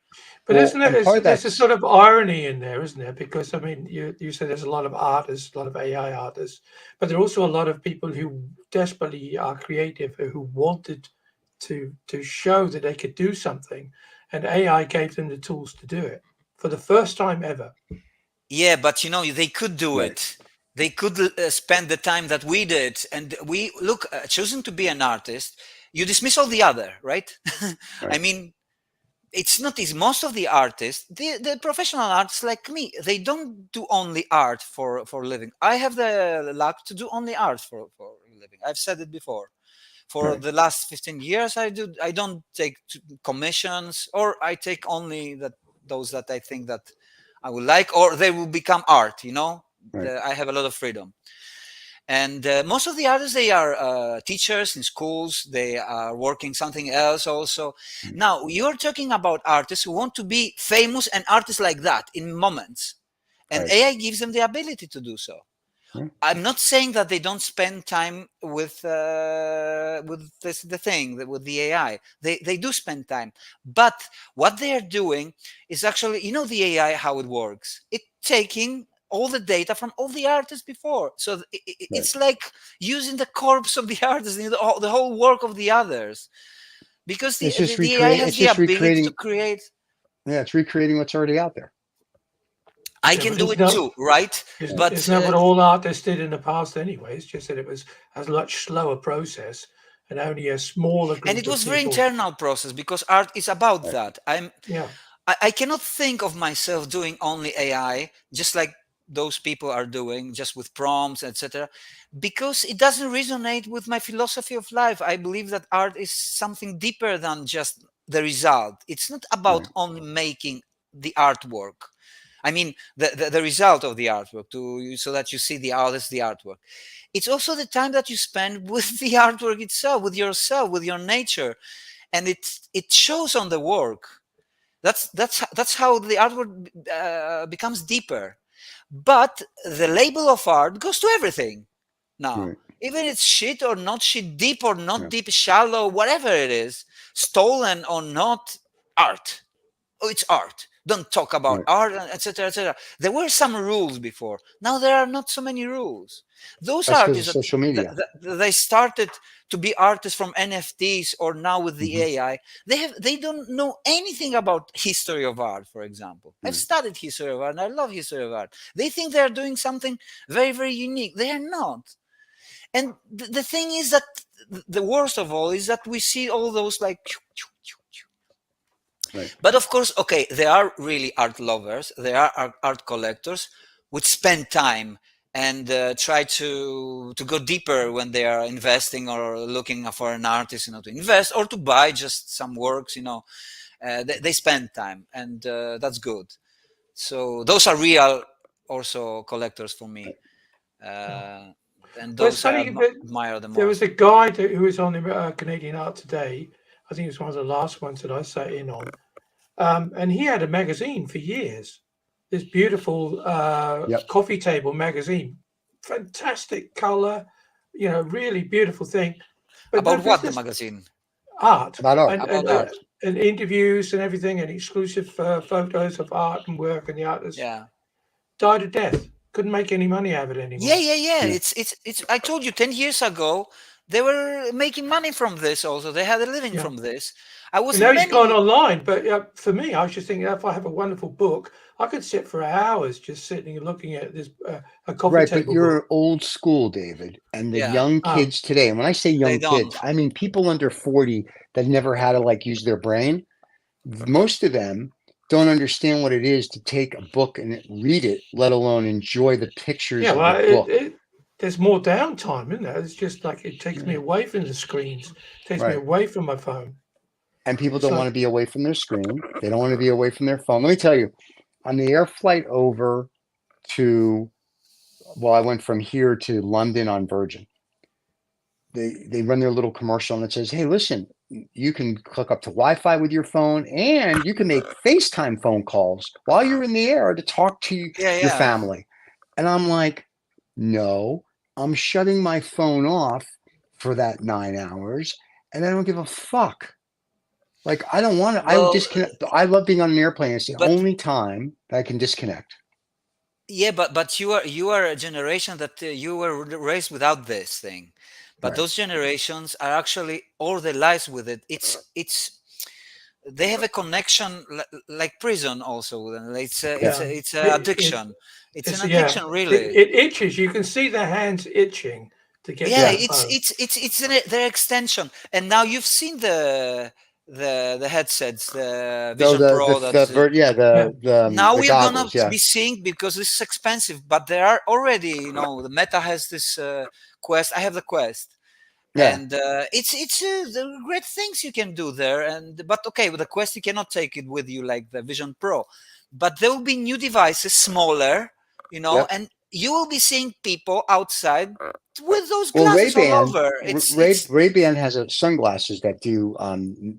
[SPEAKER 2] But isn't it? There's a sort of irony in there, isn't there? Because I mean, you said there's a lot of artists, a lot of AI artists, but there are also a lot of people who desperately are creative, who wanted to show that they could do something, and AI gave them the tools to do it for the first time ever.
[SPEAKER 3] Yeah, but they could do it. They could spend the time that we did, and we look choosing to be an artist. You dismiss all the other, right? I mean, it's not easy. Most of the artists, the professional artists like me, they don't do only art for a living. I have the luck to do only art for a living. I've said it before. For the last 15 years, I don't take commissions, or I take only those that I think that I would like, or they will become art. I have a lot of freedom. And most of the artists, they are teachers in schools. They are working something else also. Now, you're talking about artists who want to be famous and artists like that in moments. And AI gives them the ability to do so. I'm not saying that they don't spend time with the AI. They do spend time. But what they are doing is actually, the AI, how it works. It's taking all the data from all the artists before. So it's like using the corpse of the artists, the whole work of the others. Because the AI has the ability to create.
[SPEAKER 1] Yeah, it's recreating what's already out there.
[SPEAKER 3] I can do it too, right?
[SPEAKER 2] But isn't that what all artists did in the past anyway? It's just that it was a much slower process and only a smaller group.
[SPEAKER 3] And it was very internal process, because art is about that. I cannot think of myself doing only AI, just like those people are doing, just with prompts, etc., because it doesn't resonate with my philosophy of life. I believe that art is something deeper than just the result. It's not about only making the artwork. I mean, the result of the artwork, so that you see the artist, the artwork. It's also the time that you spend with the artwork itself, with yourself, with your nature, and it shows on the work. That's how the artwork becomes deeper. But the label of art goes to everything now. Even it's shit or not shit, deep or not deep, shallow, whatever it is, stolen or not, art. Oh, it's art. Don't talk about art, etc., etc. There were some rules before. Now there are not so many rules. Those artists,
[SPEAKER 1] social media,
[SPEAKER 3] they started to be artists from NFTs, or now with the AI. They don't know anything about history of art, for example. I've studied history of art, and I love history of art. They think they are doing something very, very unique. They are not. And the thing is that the worst of all is that we see all those like. But of course, okay, there are really art lovers, there are art collectors which spend time and try to go deeper when they are investing or looking for an artist, to invest or to buy just some works, they spend time, and that's good. So those are real also collectors for me. And those I admire the most.
[SPEAKER 2] There was a guy who was on the Canadian Art Today. I think it was one of the last ones that I sat in on. And he had a magazine for years, this beautiful coffee table magazine, fantastic color, really beautiful thing.
[SPEAKER 3] But about what, the magazine?
[SPEAKER 2] Art.
[SPEAKER 1] About art.
[SPEAKER 2] And interviews and everything, and exclusive photos of art and work, and the artist died of death couldn't make any money out of it anymore.
[SPEAKER 3] Yeah. It's. I told you 10 years ago they were making money from this. Also, they had a living from this. I was.
[SPEAKER 2] Now he's gone online, but for me, I was just thinking, if I have a wonderful book, I could sit for hours just sitting and looking at this a coffee table.
[SPEAKER 1] But you're old school, David, and the young kids today. And when I say young kids, I mean people under 40 that never had to like use their brain. Most of them don't understand what it is to take a book and read it, let alone enjoy the pictures of the book.
[SPEAKER 2] There's more downtime, isn't there? It's just like it takes me away from the screens, it takes me away from my phone.
[SPEAKER 1] And people don't want to be away from their screen. They don't want to be away from their phone. Let me tell you, on the air flight over to, I went from here to London on Virgin. They run their little commercial and it says, hey, listen, you can hook up to Wi-Fi with your phone and you can make FaceTime phone calls while you're in the air to talk to your family. And I'm like, no, I'm shutting my phone off for that 9 hours and I don't give a fuck. Like, I don't want to, I disconnect. I love being on an airplane. It's the only time that I can disconnect.
[SPEAKER 3] Yeah, but you are a generation that you were raised without this thing. But those generations are actually all their lives with it. It's they have a connection like prison also. It's an addiction. It's an addiction, really.
[SPEAKER 2] It itches. You can see their hands itching to get.
[SPEAKER 3] Yeah, it's their extension. And now you've seen the headsets, the Vision Pro. Now we're gonna be seeing, because this is expensive, but there are already, the Meta has this Quest. I have the Quest. And it's the great things you can do there. But okay, with the Quest you cannot take it with you like the Vision Pro. But there will be new devices, smaller, and you will be seeing people outside with those glasses all over.
[SPEAKER 1] Ray-Ban has sunglasses that do,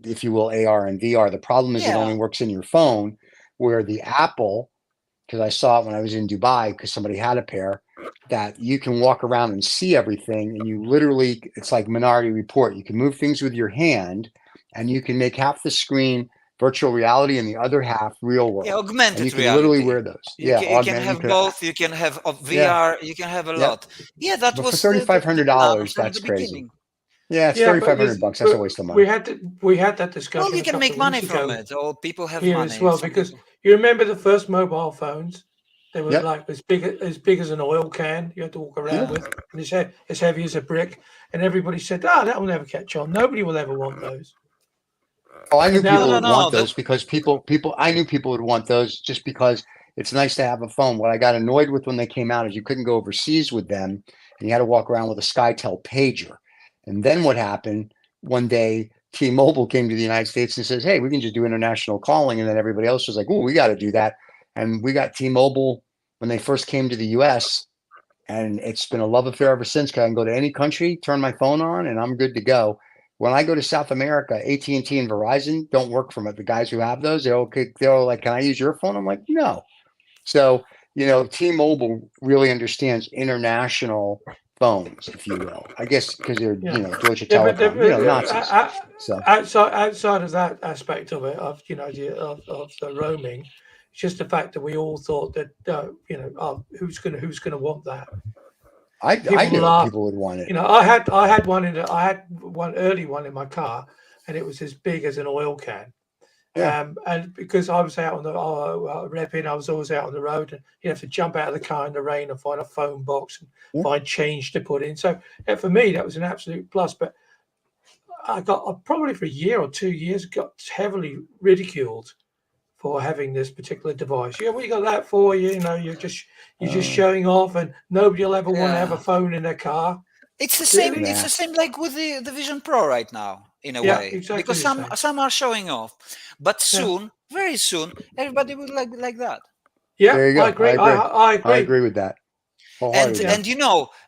[SPEAKER 1] if you will, AR and VR. The problem is it only works in your phone, where the Apple, because I saw it when I was in Dubai, because somebody had a pair, that you can walk around and see everything, and you literally, it's like Minority Report. You can move things with your hand, and you can make half the screen virtual reality and the other half real world.
[SPEAKER 3] Yeah, augmented
[SPEAKER 1] and you can
[SPEAKER 3] reality.
[SPEAKER 1] Literally wear those.
[SPEAKER 3] You can have both. You can have VR. You can have a lot. Yeah, that was
[SPEAKER 1] for $3,500. That's crazy. Yeah, it's $3,500. That's a waste of money.
[SPEAKER 2] We had that discussion.
[SPEAKER 3] Well, you can make money from it. Or people have money
[SPEAKER 2] as well, because you remember the first mobile phones. They were like as big as an oil can you had to walk around with, and it's as heavy as a brick. And everybody said, that will never catch on. Nobody will ever want those.
[SPEAKER 1] Oh, I knew people would want those because I knew people would want those just because it's nice to have a phone. What I got annoyed with when they came out is you couldn't go overseas with them, and you had to walk around with a SkyTel pager. And then what happened one day, T-Mobile came to the United States and says, hey, we can just do international calling. And then everybody else was like, oh, we got to do that. And we got T-Mobile when they first came to the US, and it's been a love affair ever since, because I can go to any country, turn my phone on, and I'm good to go. When I go to South America, AT&T and Verizon don't work from it. The guys who have those, they're like, can I use your phone? I'm like, no. So, T-Mobile really understands international phones, if you will. I guess because they're, Deutsche Telekom, Nazis.
[SPEAKER 2] Outside of that aspect of it, of the roaming, it's just the fact that we all thought that, who's going to want that?
[SPEAKER 1] I knew people would want it.
[SPEAKER 2] I had one early one in my car, and it was as big as an oil can. And because I was out on the repping, I was always out on the road, and you have to jump out of the car in the rain and find a phone box and find change to put in. So for me, that was an absolute plus. But I got probably for a year or 2 years got heavily ridiculed for having this particular device. What you got that for? You're just showing off, and nobody will ever want to have a phone in their car.
[SPEAKER 3] It's the same. It's the same like with the Vision Pro right now, in a way,
[SPEAKER 2] exactly,
[SPEAKER 3] because some are showing off, but soon, very soon, everybody will like that.
[SPEAKER 2] Yeah,
[SPEAKER 1] there you go.
[SPEAKER 2] I agree. I agree.
[SPEAKER 1] I agree with that.
[SPEAKER 3] And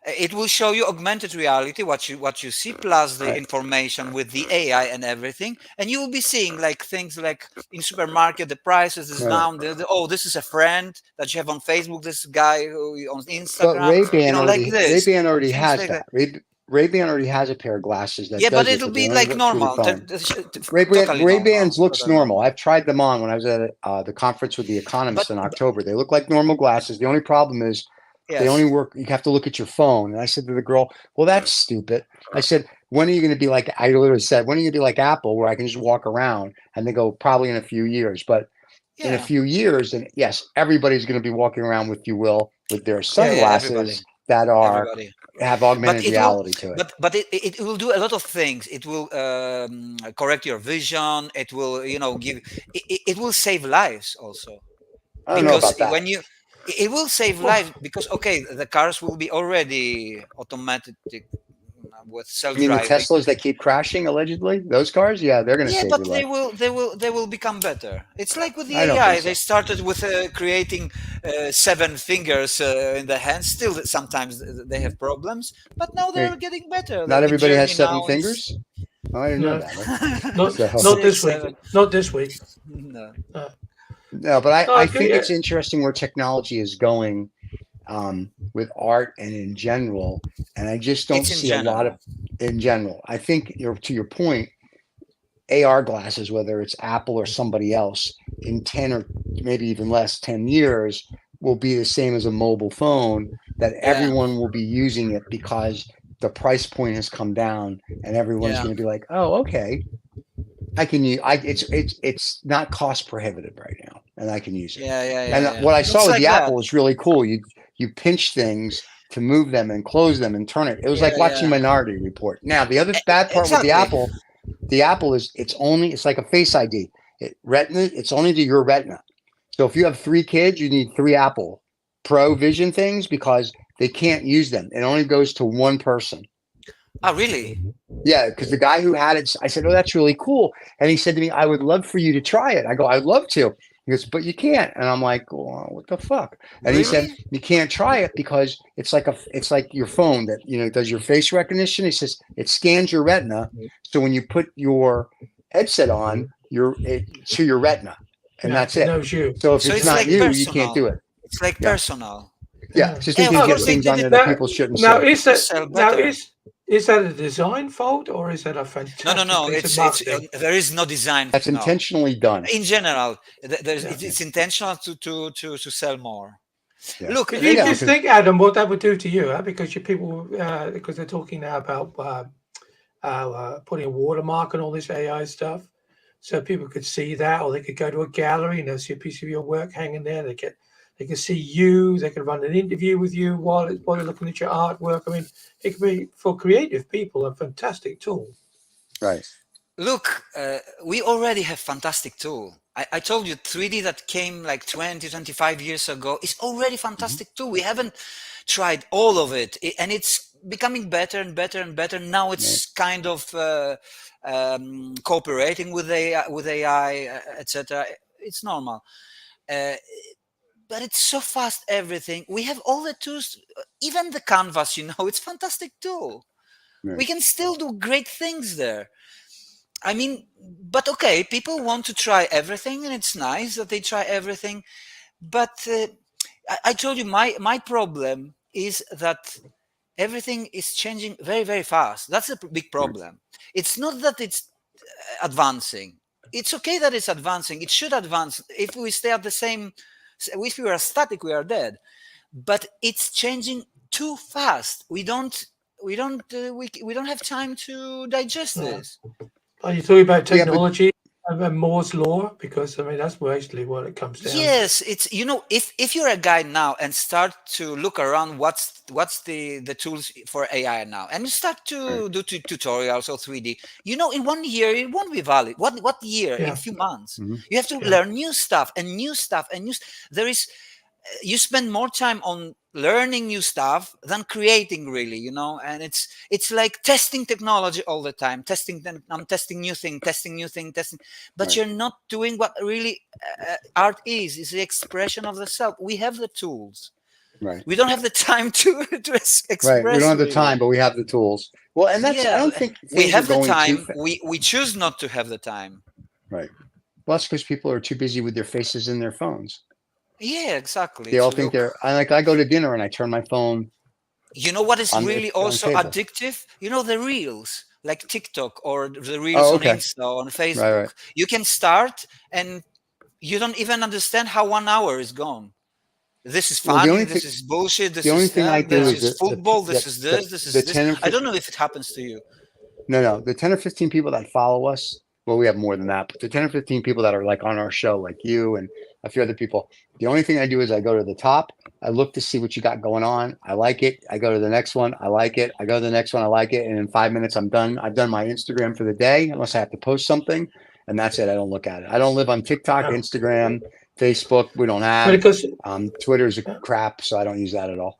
[SPEAKER 3] it will show you augmented reality, what you see, plus the information with the AI and everything, and you will be seeing like things like in supermarket, the prices is down. This is a friend that you have on Facebook. This guy who on Instagram.
[SPEAKER 1] But Ray-Ban already has
[SPEAKER 3] like
[SPEAKER 1] that. Ray-Ban already has a pair of glasses that.
[SPEAKER 3] Yeah, but it'll be like normal.
[SPEAKER 1] Ray-Ban's looks normal. I've tried them on when I was at the conference with The Economist in October. They look like normal glasses. The only problem is, They
[SPEAKER 3] Yes.
[SPEAKER 1] only work. You have to look at your phone. And I said to the girl, "Well, that's stupid." I said, "When are you going to be like?" I literally said, "When are you going to be like Apple, where I can just walk around?" And they go, "Probably in a few years." But in a
[SPEAKER 3] Yeah.
[SPEAKER 1] few years, and yes, everybody's going to be walking around with, you will, with their
[SPEAKER 3] Yeah. Yeah. Everybody.
[SPEAKER 1] sunglasses that are
[SPEAKER 3] Everybody.
[SPEAKER 1] have
[SPEAKER 3] But
[SPEAKER 1] augmented
[SPEAKER 3] it will.
[SPEAKER 1] reality to it.
[SPEAKER 3] But it will do a lot of things. It will correct your vision. It will give. It will save lives also,
[SPEAKER 1] I don't know
[SPEAKER 3] because
[SPEAKER 1] about that.
[SPEAKER 3] when you it will save lives because okay, the cars will be already automatic with
[SPEAKER 1] You mean the
[SPEAKER 3] self-driving.
[SPEAKER 1] Teslas that keep crashing allegedly? Those cars? Yeah, they're going to
[SPEAKER 3] Yeah,
[SPEAKER 1] save
[SPEAKER 3] but
[SPEAKER 1] your life.
[SPEAKER 3] they will become better. It's like with the
[SPEAKER 1] I don't think
[SPEAKER 3] AI.
[SPEAKER 1] so.
[SPEAKER 3] They started with creating 7 fingers in the hands. Still, sometimes they have problems, but now
[SPEAKER 1] Hey,
[SPEAKER 3] they're getting better. The
[SPEAKER 1] not
[SPEAKER 3] mid
[SPEAKER 1] everybody has
[SPEAKER 3] journey
[SPEAKER 1] 7
[SPEAKER 3] now it's
[SPEAKER 1] fingers. Oh, I didn't know
[SPEAKER 2] No,
[SPEAKER 1] that.
[SPEAKER 2] not
[SPEAKER 1] So
[SPEAKER 2] not this
[SPEAKER 3] six,
[SPEAKER 2] week.
[SPEAKER 3] 7.
[SPEAKER 2] Not this week.
[SPEAKER 3] No,
[SPEAKER 2] Uh,
[SPEAKER 1] no, but
[SPEAKER 2] no,
[SPEAKER 1] I
[SPEAKER 2] agree.
[SPEAKER 1] think it's interesting where technology is going, with art and in general. And I just don't
[SPEAKER 3] it's in
[SPEAKER 1] see a lot of,
[SPEAKER 3] general.
[SPEAKER 1] in general. I think to your point, AR glasses, whether it's Apple or somebody else, in 10 or maybe even less, 10 years, will be the same as a mobile phone, that
[SPEAKER 3] Yeah,
[SPEAKER 1] everyone will be using it because the price point has come down and everyone's
[SPEAKER 3] yeah,
[SPEAKER 1] going to be like, oh, okay, I can use, it's not cost prohibitive right now, and I can use it.
[SPEAKER 3] yeah, yeah,
[SPEAKER 1] And
[SPEAKER 3] yeah, yeah.
[SPEAKER 1] what I saw
[SPEAKER 3] It's
[SPEAKER 1] with
[SPEAKER 3] like
[SPEAKER 1] the
[SPEAKER 3] that.
[SPEAKER 1] Apple is really cool. You pinch things to move them and close them and turn it. It was
[SPEAKER 3] Yeah,
[SPEAKER 1] like watching
[SPEAKER 3] yeah.
[SPEAKER 1] Minority Report. Now, the other bad part with
[SPEAKER 3] Exactly.
[SPEAKER 1] the Apple is it's like a Face ID. It's only to your retina. So if you have 3 kids, you need 3 Apple Pro Vision things because they can't use them. It only goes to one person.
[SPEAKER 3] Oh, really?
[SPEAKER 1] Yeah, because the guy who had it, I said, "Oh, that's really cool." And he said to me, "I would love for you to try it." I go, "I'd love to." He goes, "But you can't." And I'm like, well, "What the fuck?" And he said,
[SPEAKER 3] Really?
[SPEAKER 1] "You can't try it because it's like your phone that does your face recognition." He says it scans your retina, so when you put your headset on, to your retina, and
[SPEAKER 2] Yeah,
[SPEAKER 1] that's
[SPEAKER 2] it
[SPEAKER 1] it.
[SPEAKER 2] knows you.
[SPEAKER 1] So if
[SPEAKER 3] So
[SPEAKER 1] it's
[SPEAKER 3] it's
[SPEAKER 1] not
[SPEAKER 3] like
[SPEAKER 1] you, you can't
[SPEAKER 3] personal.
[SPEAKER 1] do it.
[SPEAKER 3] It's like
[SPEAKER 1] Yeah,
[SPEAKER 3] personal.
[SPEAKER 1] yeah.
[SPEAKER 2] Yeah.
[SPEAKER 1] Just in
[SPEAKER 3] Yeah,
[SPEAKER 1] case
[SPEAKER 3] of
[SPEAKER 1] you
[SPEAKER 2] Oh,
[SPEAKER 1] get
[SPEAKER 3] course
[SPEAKER 2] but
[SPEAKER 3] they
[SPEAKER 1] things
[SPEAKER 3] did
[SPEAKER 1] on
[SPEAKER 3] it
[SPEAKER 1] there that
[SPEAKER 2] now,
[SPEAKER 1] people shouldn't
[SPEAKER 2] now
[SPEAKER 1] see.
[SPEAKER 2] is
[SPEAKER 3] to
[SPEAKER 2] that
[SPEAKER 3] sell
[SPEAKER 2] now
[SPEAKER 3] better.
[SPEAKER 2] is that a design fault or is that a
[SPEAKER 3] No, no,
[SPEAKER 2] fantastic
[SPEAKER 3] no.
[SPEAKER 2] piece of
[SPEAKER 3] It's
[SPEAKER 2] marketing?
[SPEAKER 3] there is no design.
[SPEAKER 1] That's
[SPEAKER 3] No,
[SPEAKER 1] intentionally done.
[SPEAKER 3] in general,
[SPEAKER 2] Yeah.
[SPEAKER 3] it's intentional to sell more.
[SPEAKER 1] Yeah,
[SPEAKER 3] Look,
[SPEAKER 2] But
[SPEAKER 3] they
[SPEAKER 2] you
[SPEAKER 1] yeah,
[SPEAKER 2] just
[SPEAKER 3] want.
[SPEAKER 1] because
[SPEAKER 2] think, Adam, what that would do to you, huh? Because you people, because they're talking now about putting a watermark on all this AI stuff, so people could see that, or they could go to a gallery and they'll see a piece of your work hanging there. They can see you. They can run an interview with you while they're looking at your artwork. I mean, it could be for creative people a fantastic tool.
[SPEAKER 1] right.
[SPEAKER 3] Look, we already have fantastic tool. I told you 3D that came like 20, 25 years ago is already
[SPEAKER 1] Mhm.
[SPEAKER 3] fantastic tool. We haven't tried all of it, and it's becoming better and better and better. Now
[SPEAKER 1] Right.
[SPEAKER 3] it's kind of cooperating with AI, etc. It's normal. Uh, but it's so fast, everything. We have all the tools, even the canvas, it's fantastic tool.
[SPEAKER 1] Right.
[SPEAKER 3] We can still do great things there. I mean, but okay, people want to try everything, and it's nice that they try everything. But I told you my problem is that everything is changing very very fast. That's a big
[SPEAKER 1] Right.
[SPEAKER 3] problem. It's not that it's advancing. It's okay that it's advancing. It should advance. If we stay at the same, if we are static, we are dead. But it's changing too fast. We don't have time to digest
[SPEAKER 2] Uh,
[SPEAKER 3] this.
[SPEAKER 2] are you talking about
[SPEAKER 1] Yeah, but
[SPEAKER 2] technology and Moore's law? Because I mean, that's basically what it comes down to.
[SPEAKER 3] Yes, it's if you're a guy now and start to look around what's the tools for AI now, and you start
[SPEAKER 1] right.
[SPEAKER 3] to do tutorials or 3D, in 1 year it won't be valid. What year? In
[SPEAKER 2] Yeah,
[SPEAKER 3] few months,
[SPEAKER 1] Mhm.
[SPEAKER 3] you have to
[SPEAKER 2] yeah.
[SPEAKER 3] learn new stuff and new stuff and there is you spend more time on learning new stuff than creating really, and it's like testing technology all the time, I'm testing new thing, testing, but
[SPEAKER 1] Right.
[SPEAKER 3] you're not doing what really art is the expression of the self. We have the tools,
[SPEAKER 1] Right.
[SPEAKER 3] we don't have the time to
[SPEAKER 1] Right. We don't
[SPEAKER 3] express
[SPEAKER 1] have the
[SPEAKER 3] really.
[SPEAKER 1] time, but we have the tools. Well, and I
[SPEAKER 3] Yeah,
[SPEAKER 1] don't think
[SPEAKER 3] we
[SPEAKER 1] things are
[SPEAKER 3] have the
[SPEAKER 1] going too
[SPEAKER 3] time,
[SPEAKER 1] fast.
[SPEAKER 3] we choose not to have the time.
[SPEAKER 1] Right. Well, that's because people are too busy with their faces in their phones.
[SPEAKER 3] Yeah, exactly,
[SPEAKER 1] They all
[SPEAKER 3] to
[SPEAKER 1] think
[SPEAKER 3] look.
[SPEAKER 1] I go to dinner and I turn my phone
[SPEAKER 3] You know what is really
[SPEAKER 1] on the
[SPEAKER 3] also
[SPEAKER 1] table.
[SPEAKER 3] addictive? The reels, like TikTok or the reels
[SPEAKER 1] Oh,
[SPEAKER 3] on
[SPEAKER 1] okay.
[SPEAKER 3] Insta, on
[SPEAKER 1] Right. Right.
[SPEAKER 3] Facebook. You can start and you don't even understand how 1 hour is gone. This is
[SPEAKER 1] Well,
[SPEAKER 3] funny. This is bullshit. This is that. This is football. This is this. This is this. I don't know if it happens to you.
[SPEAKER 1] No. The 10 or 15 people that follow us, well, we have more than that, but the 10 or 15 people that are like on our show, like you and a few other people, the only thing I do is I go to the top, I look to see what you got going on. I like it. I go to the next one. I like it. I go to the next one. I like it. And in 5 minutes, I'm done. I've done my Instagram for the day, unless I have to post something. And that's it. I don't look at it. I don't live on TikTok, Instagram, Facebook. We don't have. Twitter's a crap, so I don't use that at all.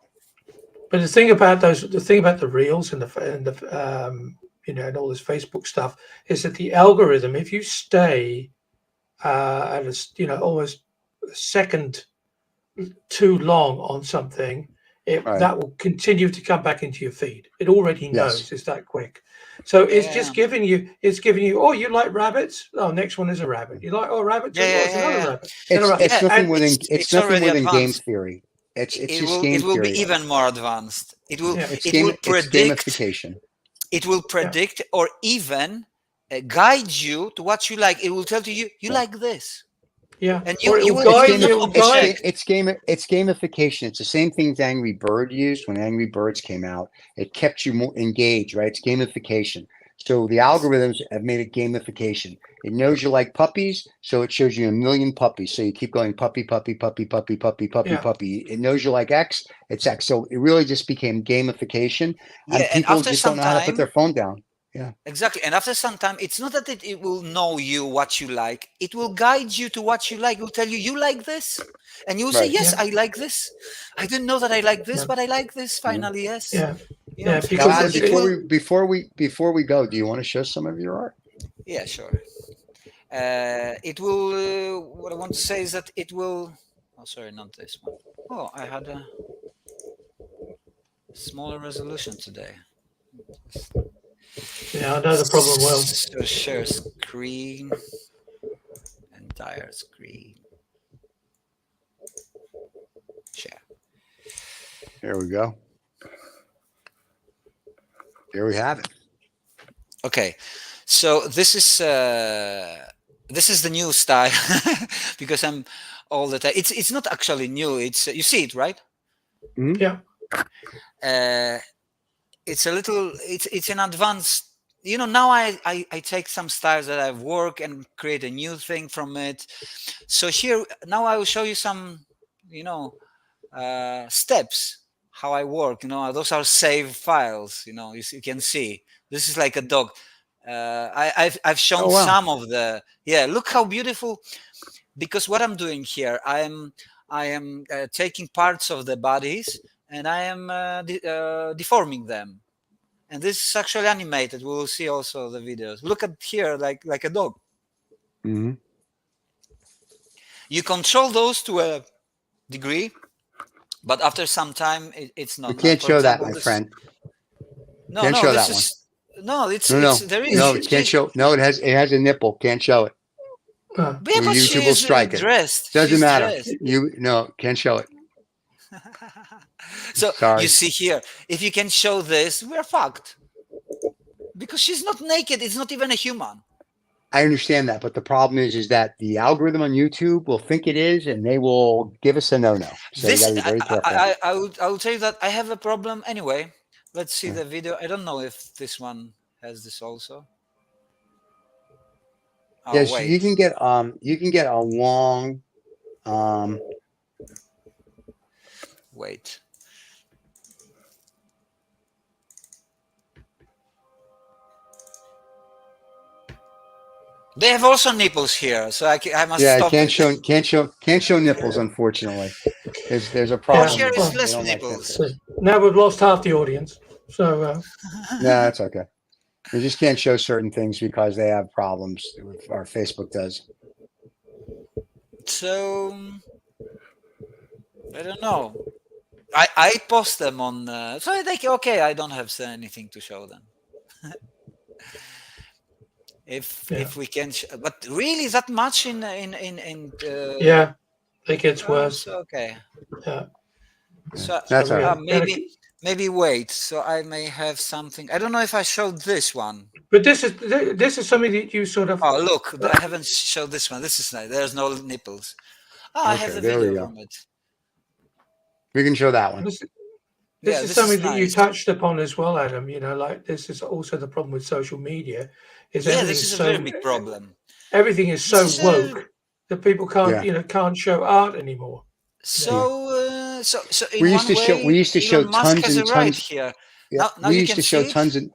[SPEAKER 2] But the thing about the reels and the and all this Facebook stuff is that the algorithm, if you stay at almost a second too long on something, that will continue to come back into your feed. It already knows it's that quick. So it's just giving you, oh, you like rabbits? Oh, next one is a rabbit. You like, rabbit too? It's another rabbit.
[SPEAKER 1] It's nothing within game theory.
[SPEAKER 3] It will be even more advanced. It will predict
[SPEAKER 1] gamification.
[SPEAKER 3] It will predict or even guide you to what you like. It will tell you like this.
[SPEAKER 2] Yeah,
[SPEAKER 3] and you will guide you.
[SPEAKER 1] It's gamification. It's the same thing as Angry Bird used when Angry Birds came out. It kept you more engaged, right? It's gamification. So the algorithms have made it gamification. It knows you like puppies, so it shows you a million puppies. So you keep going puppy, puppy, puppy, puppy, puppy, puppy, puppy. It knows you like X, it's X. So it really just became gamification. And people just don't know how to put their phone down. Yeah,
[SPEAKER 3] exactly. And after some time, it's not that it will know you what you like. It will guide you to what you like. It will tell you like this, and you will say, yes, I like this. I didn't know that I like this, but I like this. Finally, yes.
[SPEAKER 2] Yeah.
[SPEAKER 1] Because before we go, do you want to show some of your art?
[SPEAKER 3] Yeah, sure. It will. What I want to say is that it will. Oh, sorry, not this one. Oh, I had a smaller resolution today.
[SPEAKER 2] Yeah, I know the problem well.
[SPEAKER 3] So share screen, entire screen. Share.
[SPEAKER 1] There we go. There we have it.
[SPEAKER 3] Okay, so this is the new style because I'm all the time. It's not actually new. It's you see it, right?
[SPEAKER 2] Mm-hmm. Yeah.
[SPEAKER 3] It's a little. It's an advanced. Now I take some styles that I've worked and create a new thing from it. So here now I will show you some steps how I work. Those are saved files. You can see this is like a dog. I've shown some of the look how beautiful, because what I'm doing here, I am taking parts of the bodies and I am deforming them, and this is actually animated. We will see also the videos. Look at here, like a dog.
[SPEAKER 1] Mm-hmm.
[SPEAKER 3] You control those to a degree, but after some time it's not.
[SPEAKER 1] You can't show that, my friend.
[SPEAKER 3] No,
[SPEAKER 1] can't show that one.
[SPEAKER 3] No, it's there is.
[SPEAKER 1] No, it can't show. No, it has a nipple. Can't show it.
[SPEAKER 3] But YouTube will strike it.
[SPEAKER 1] Doesn't matter. Can't show it.
[SPEAKER 3] So you see here, if you can show this, we're fucked. Because she's not naked. It's not even a human.
[SPEAKER 1] I understand that, but the problem is that the algorithm on YouTube will think it is, and they will give us a no-no. So you gotta be very careful.
[SPEAKER 3] I will tell you that I have a problem anyway. Let's see the video. I don't know if this one has this also. Oh,
[SPEAKER 1] yes,
[SPEAKER 3] wait.
[SPEAKER 1] you can get a long
[SPEAKER 3] wait. They have also nipples here, so I must stop.
[SPEAKER 1] Can't show nipples, unfortunately. There's a problem.
[SPEAKER 3] Here is less nipples.
[SPEAKER 2] Now we've lost half the audience. So
[SPEAKER 1] no, that's okay. We just can't show certain things because they have problems. Our Facebook does.
[SPEAKER 3] So I don't know. I post them on. So I think I don't have anything to show them. If we can, but really that much in
[SPEAKER 2] yeah, it gets worse.
[SPEAKER 3] Okay.
[SPEAKER 2] Yeah.
[SPEAKER 3] So
[SPEAKER 1] that's all right.
[SPEAKER 3] Maybe wait. So I may have something. I don't know if I showed this one.
[SPEAKER 2] But this is something that you sort of.
[SPEAKER 3] Oh look, I haven't showed this one. This is nice. There's no nipples. Oh, I have the video from it.
[SPEAKER 1] We can show that one.
[SPEAKER 2] This is something that you touched upon as well, Adam. You know, like this is also the problem with social media. Is
[SPEAKER 3] this is a very big problem.
[SPEAKER 2] Everything is so woke that people can't, can't show art anymore.
[SPEAKER 3] So, so in we used to show
[SPEAKER 1] tons and tons
[SPEAKER 3] here.
[SPEAKER 1] Yeah, now we used to show tons and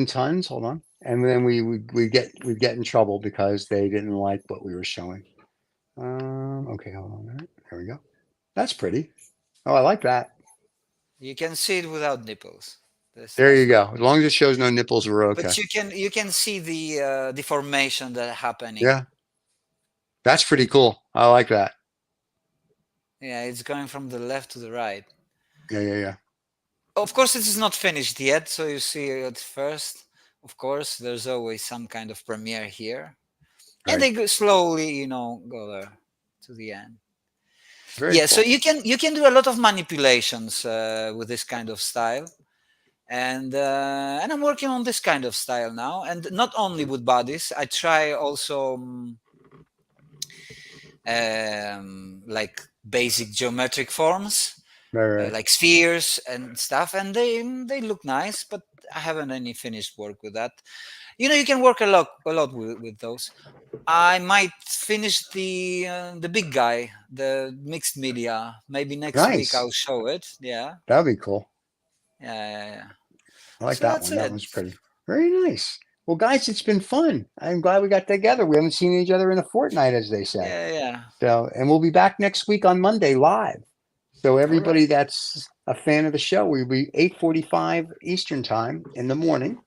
[SPEAKER 1] tons. Hold on, and then we'd get in trouble because they didn't like what we were showing. Okay, hold on. There we go. That's pretty. Oh, I like that.
[SPEAKER 3] You can see it without nipples.
[SPEAKER 1] There you go. As long as it shows no nipples, we're okay.
[SPEAKER 3] But you can see the deformation that happening.
[SPEAKER 1] Yeah, that's pretty cool. I like that.
[SPEAKER 3] Yeah, it's going from the left to the right.
[SPEAKER 1] Yeah.
[SPEAKER 3] Of course, it is not finished yet, so you see it first. Of course, there's always some kind of premiere here, and they go slowly, go there to the end. Very cool. So you can do a lot of manipulations with this kind of style, and I'm working on this kind of style now, and not only with bodies. I try also like basic geometric forms. Like spheres and stuff, and they look nice, but I haven't any finished work with that. You can work a lot with those. I might finish the big guy, the mixed media. Maybe next week I'll show it. Yeah,
[SPEAKER 1] that'd be cool.
[SPEAKER 3] Yeah.
[SPEAKER 1] I like that one. That one's pretty. Very nice. Well, guys, it's been fun. I'm glad we got together. We haven't seen each other in a fortnight, as they say.
[SPEAKER 3] Yeah.
[SPEAKER 1] So, and we'll be back next week on Monday live. So everybody that's a fan of the show, we'll be 8:45 Eastern time in the morning.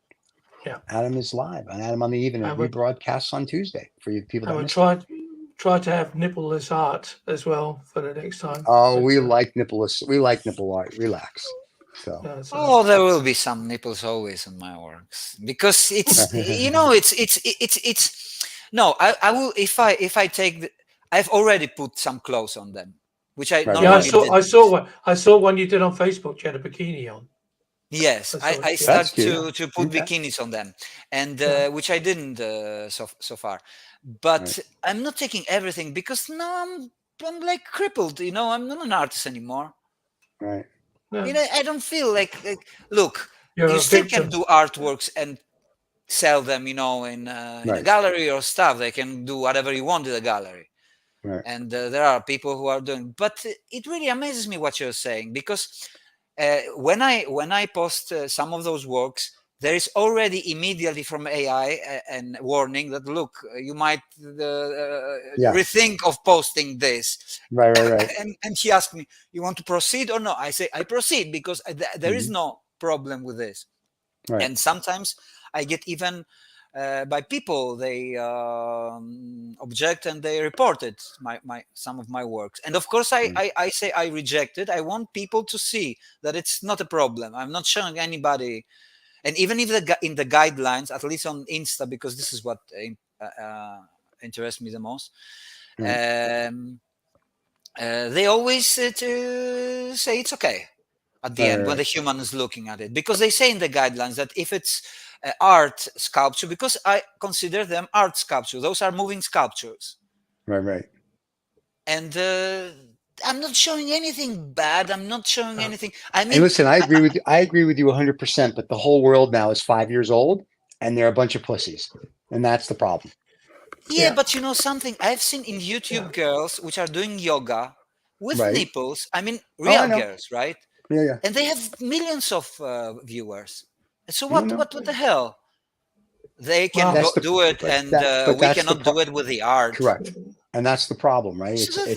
[SPEAKER 2] Yeah.
[SPEAKER 1] Adam is live, and Adam on the evening. We broadcast on Tuesday for you people.
[SPEAKER 2] I would try to have nippleless art as well for the next time.
[SPEAKER 1] Oh, we like nippleless. We like nipple art. Relax. So.
[SPEAKER 3] There will be some nipples always in my works because it's it's. No, I will if I take. I've already put some clothes on them. Which I
[SPEAKER 2] I saw one you did on Facebook. You had a bikini on.
[SPEAKER 3] Yes, I started to put bikinis on them, and which I didn't so far. But I'm not taking everything because now I'm like crippled. I'm not an artist anymore.
[SPEAKER 1] Right.
[SPEAKER 3] Yeah. I don't feel like look. You still can do artworks and sell them. In a gallery or stuff. They can do whatever you want in the gallery.
[SPEAKER 1] Right.
[SPEAKER 3] And there are people who are doing, but it really amazes me what you're saying because when I post some of those works, there is already immediately from AI and warning that look, you might rethink of posting this.
[SPEAKER 1] Right.
[SPEAKER 3] And he asked me, you want to proceed or no? I say I proceed because there is no problem with this. Right. And sometimes I get even. By people, they object and they reported some of my works, and of course I say I reject it. I want people to see that it's not a problem. I'm not showing anybody, and even if in the guidelines, at least on Insta, because this is what interests me the most. They always say it's okay at the end when the human is looking at it, because they say in the guidelines that if it's art sculpture, because I consider them art sculpture. Those are moving sculptures.
[SPEAKER 1] Right.
[SPEAKER 3] And I'm not showing anything bad. I'm not showing anything. I mean,
[SPEAKER 1] and listen, I agree with you. I agree with you 100%. But the whole world now is 5 years old, and they're a bunch of pussies, and that's the problem.
[SPEAKER 3] Yeah, but something I've seen in YouTube girls which are doing yoga with nipples. I mean, real girls, right?
[SPEAKER 1] Yeah.
[SPEAKER 3] And they have millions of viewers. So what the hell? They can do it, and we cannot do it with the art.
[SPEAKER 1] Correct, and that's the problem, right? It's a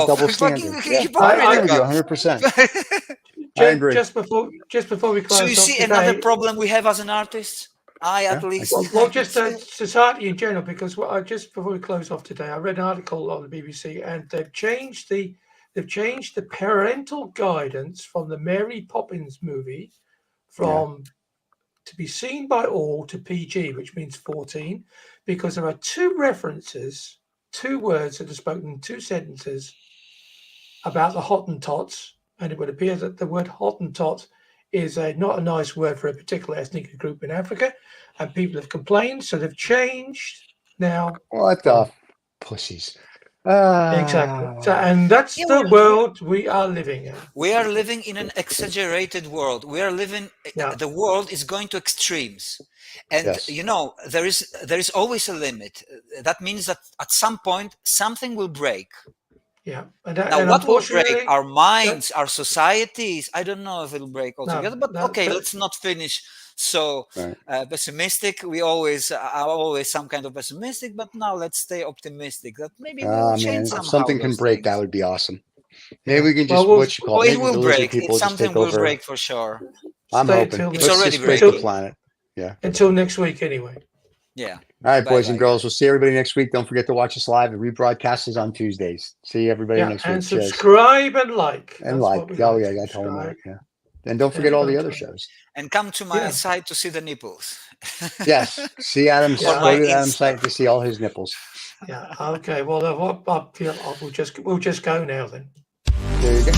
[SPEAKER 1] double standard. I agree with you 100%. I agree.
[SPEAKER 2] Just before we close.
[SPEAKER 3] So you see another problem we have as an artist. At least.
[SPEAKER 2] Well, just society in general, because just before we close off today, I read an article on the BBC, and they've changed the parental guidance from the Mary Poppins movie from to be seen by all to PG, which means 14, because there are two references, two words that are spoken in two sentences about the Hottentots, and it would appear that the word Hottentot is not a nice word for a particular ethnic group in Africa, and people have complained, so they've changed now.
[SPEAKER 1] What the pussies?
[SPEAKER 2] Exactly. So, and that's
[SPEAKER 3] Yeah,
[SPEAKER 2] the world we are living in.
[SPEAKER 3] we are living in an exaggerated world. We are living.
[SPEAKER 2] Yeah.
[SPEAKER 3] The world is going to extremes, and
[SPEAKER 1] Yes.
[SPEAKER 3] you know there is always a limit. That means that at some point something will break.
[SPEAKER 2] Yeah.
[SPEAKER 3] Now,
[SPEAKER 2] And
[SPEAKER 3] what will break?
[SPEAKER 2] unfortunately,
[SPEAKER 3] Our minds, our societies. I don't know if it'll break altogether, but okay,
[SPEAKER 2] but
[SPEAKER 3] let's not finish so
[SPEAKER 1] Right.
[SPEAKER 3] pessimistic. We always are always some kind of pessimistic, but now let's stay optimistic. That maybe we will
[SPEAKER 1] Ah,
[SPEAKER 3] change
[SPEAKER 1] man, if
[SPEAKER 3] somehow.
[SPEAKER 1] something can
[SPEAKER 3] those
[SPEAKER 1] break,
[SPEAKER 3] things.
[SPEAKER 1] that would be awesome. Maybe
[SPEAKER 2] Yeah.
[SPEAKER 1] we can just,
[SPEAKER 2] Well, we'll-
[SPEAKER 1] what you call
[SPEAKER 3] Oh,
[SPEAKER 1] it,
[SPEAKER 3] it
[SPEAKER 1] maybe
[SPEAKER 3] will
[SPEAKER 1] the lizard
[SPEAKER 3] break.
[SPEAKER 1] people
[SPEAKER 3] It's
[SPEAKER 1] just take
[SPEAKER 3] something will
[SPEAKER 1] over.
[SPEAKER 3] break for sure.
[SPEAKER 1] I'm
[SPEAKER 2] stay
[SPEAKER 1] hoping.
[SPEAKER 2] till
[SPEAKER 3] It's
[SPEAKER 1] Let's
[SPEAKER 3] already
[SPEAKER 1] just break
[SPEAKER 3] breaking.
[SPEAKER 1] the planet. Yeah.
[SPEAKER 2] until next week, anyway.
[SPEAKER 3] Yeah.
[SPEAKER 1] All right, boys and
[SPEAKER 3] Bye-bye,
[SPEAKER 1] girls.
[SPEAKER 3] guys.
[SPEAKER 1] We'll see everybody next week. Don't forget to watch us live. The rebroadcast is on Tuesdays. See everybody
[SPEAKER 2] Yeah,
[SPEAKER 1] next
[SPEAKER 2] and
[SPEAKER 1] week. Cheers.
[SPEAKER 2] subscribe and like.
[SPEAKER 1] And
[SPEAKER 2] That's
[SPEAKER 1] like.
[SPEAKER 2] what we
[SPEAKER 1] Oh,
[SPEAKER 2] like.
[SPEAKER 1] yeah, I told them that.
[SPEAKER 2] Subscribe.
[SPEAKER 1] Yeah. And don't forget
[SPEAKER 2] Yeah,
[SPEAKER 1] all the
[SPEAKER 2] don't
[SPEAKER 1] other
[SPEAKER 2] tell-
[SPEAKER 1] shows.
[SPEAKER 3] And come to my
[SPEAKER 2] Yeah.
[SPEAKER 3] site to see the nipples.
[SPEAKER 1] Yes. See Adam's.
[SPEAKER 2] Yeah.
[SPEAKER 1] Go to
[SPEAKER 3] my
[SPEAKER 1] Adam's
[SPEAKER 3] Insta.
[SPEAKER 1] site to see all his nipples.
[SPEAKER 2] Yeah. Okay. Well, we'll just go now then.
[SPEAKER 1] There you go.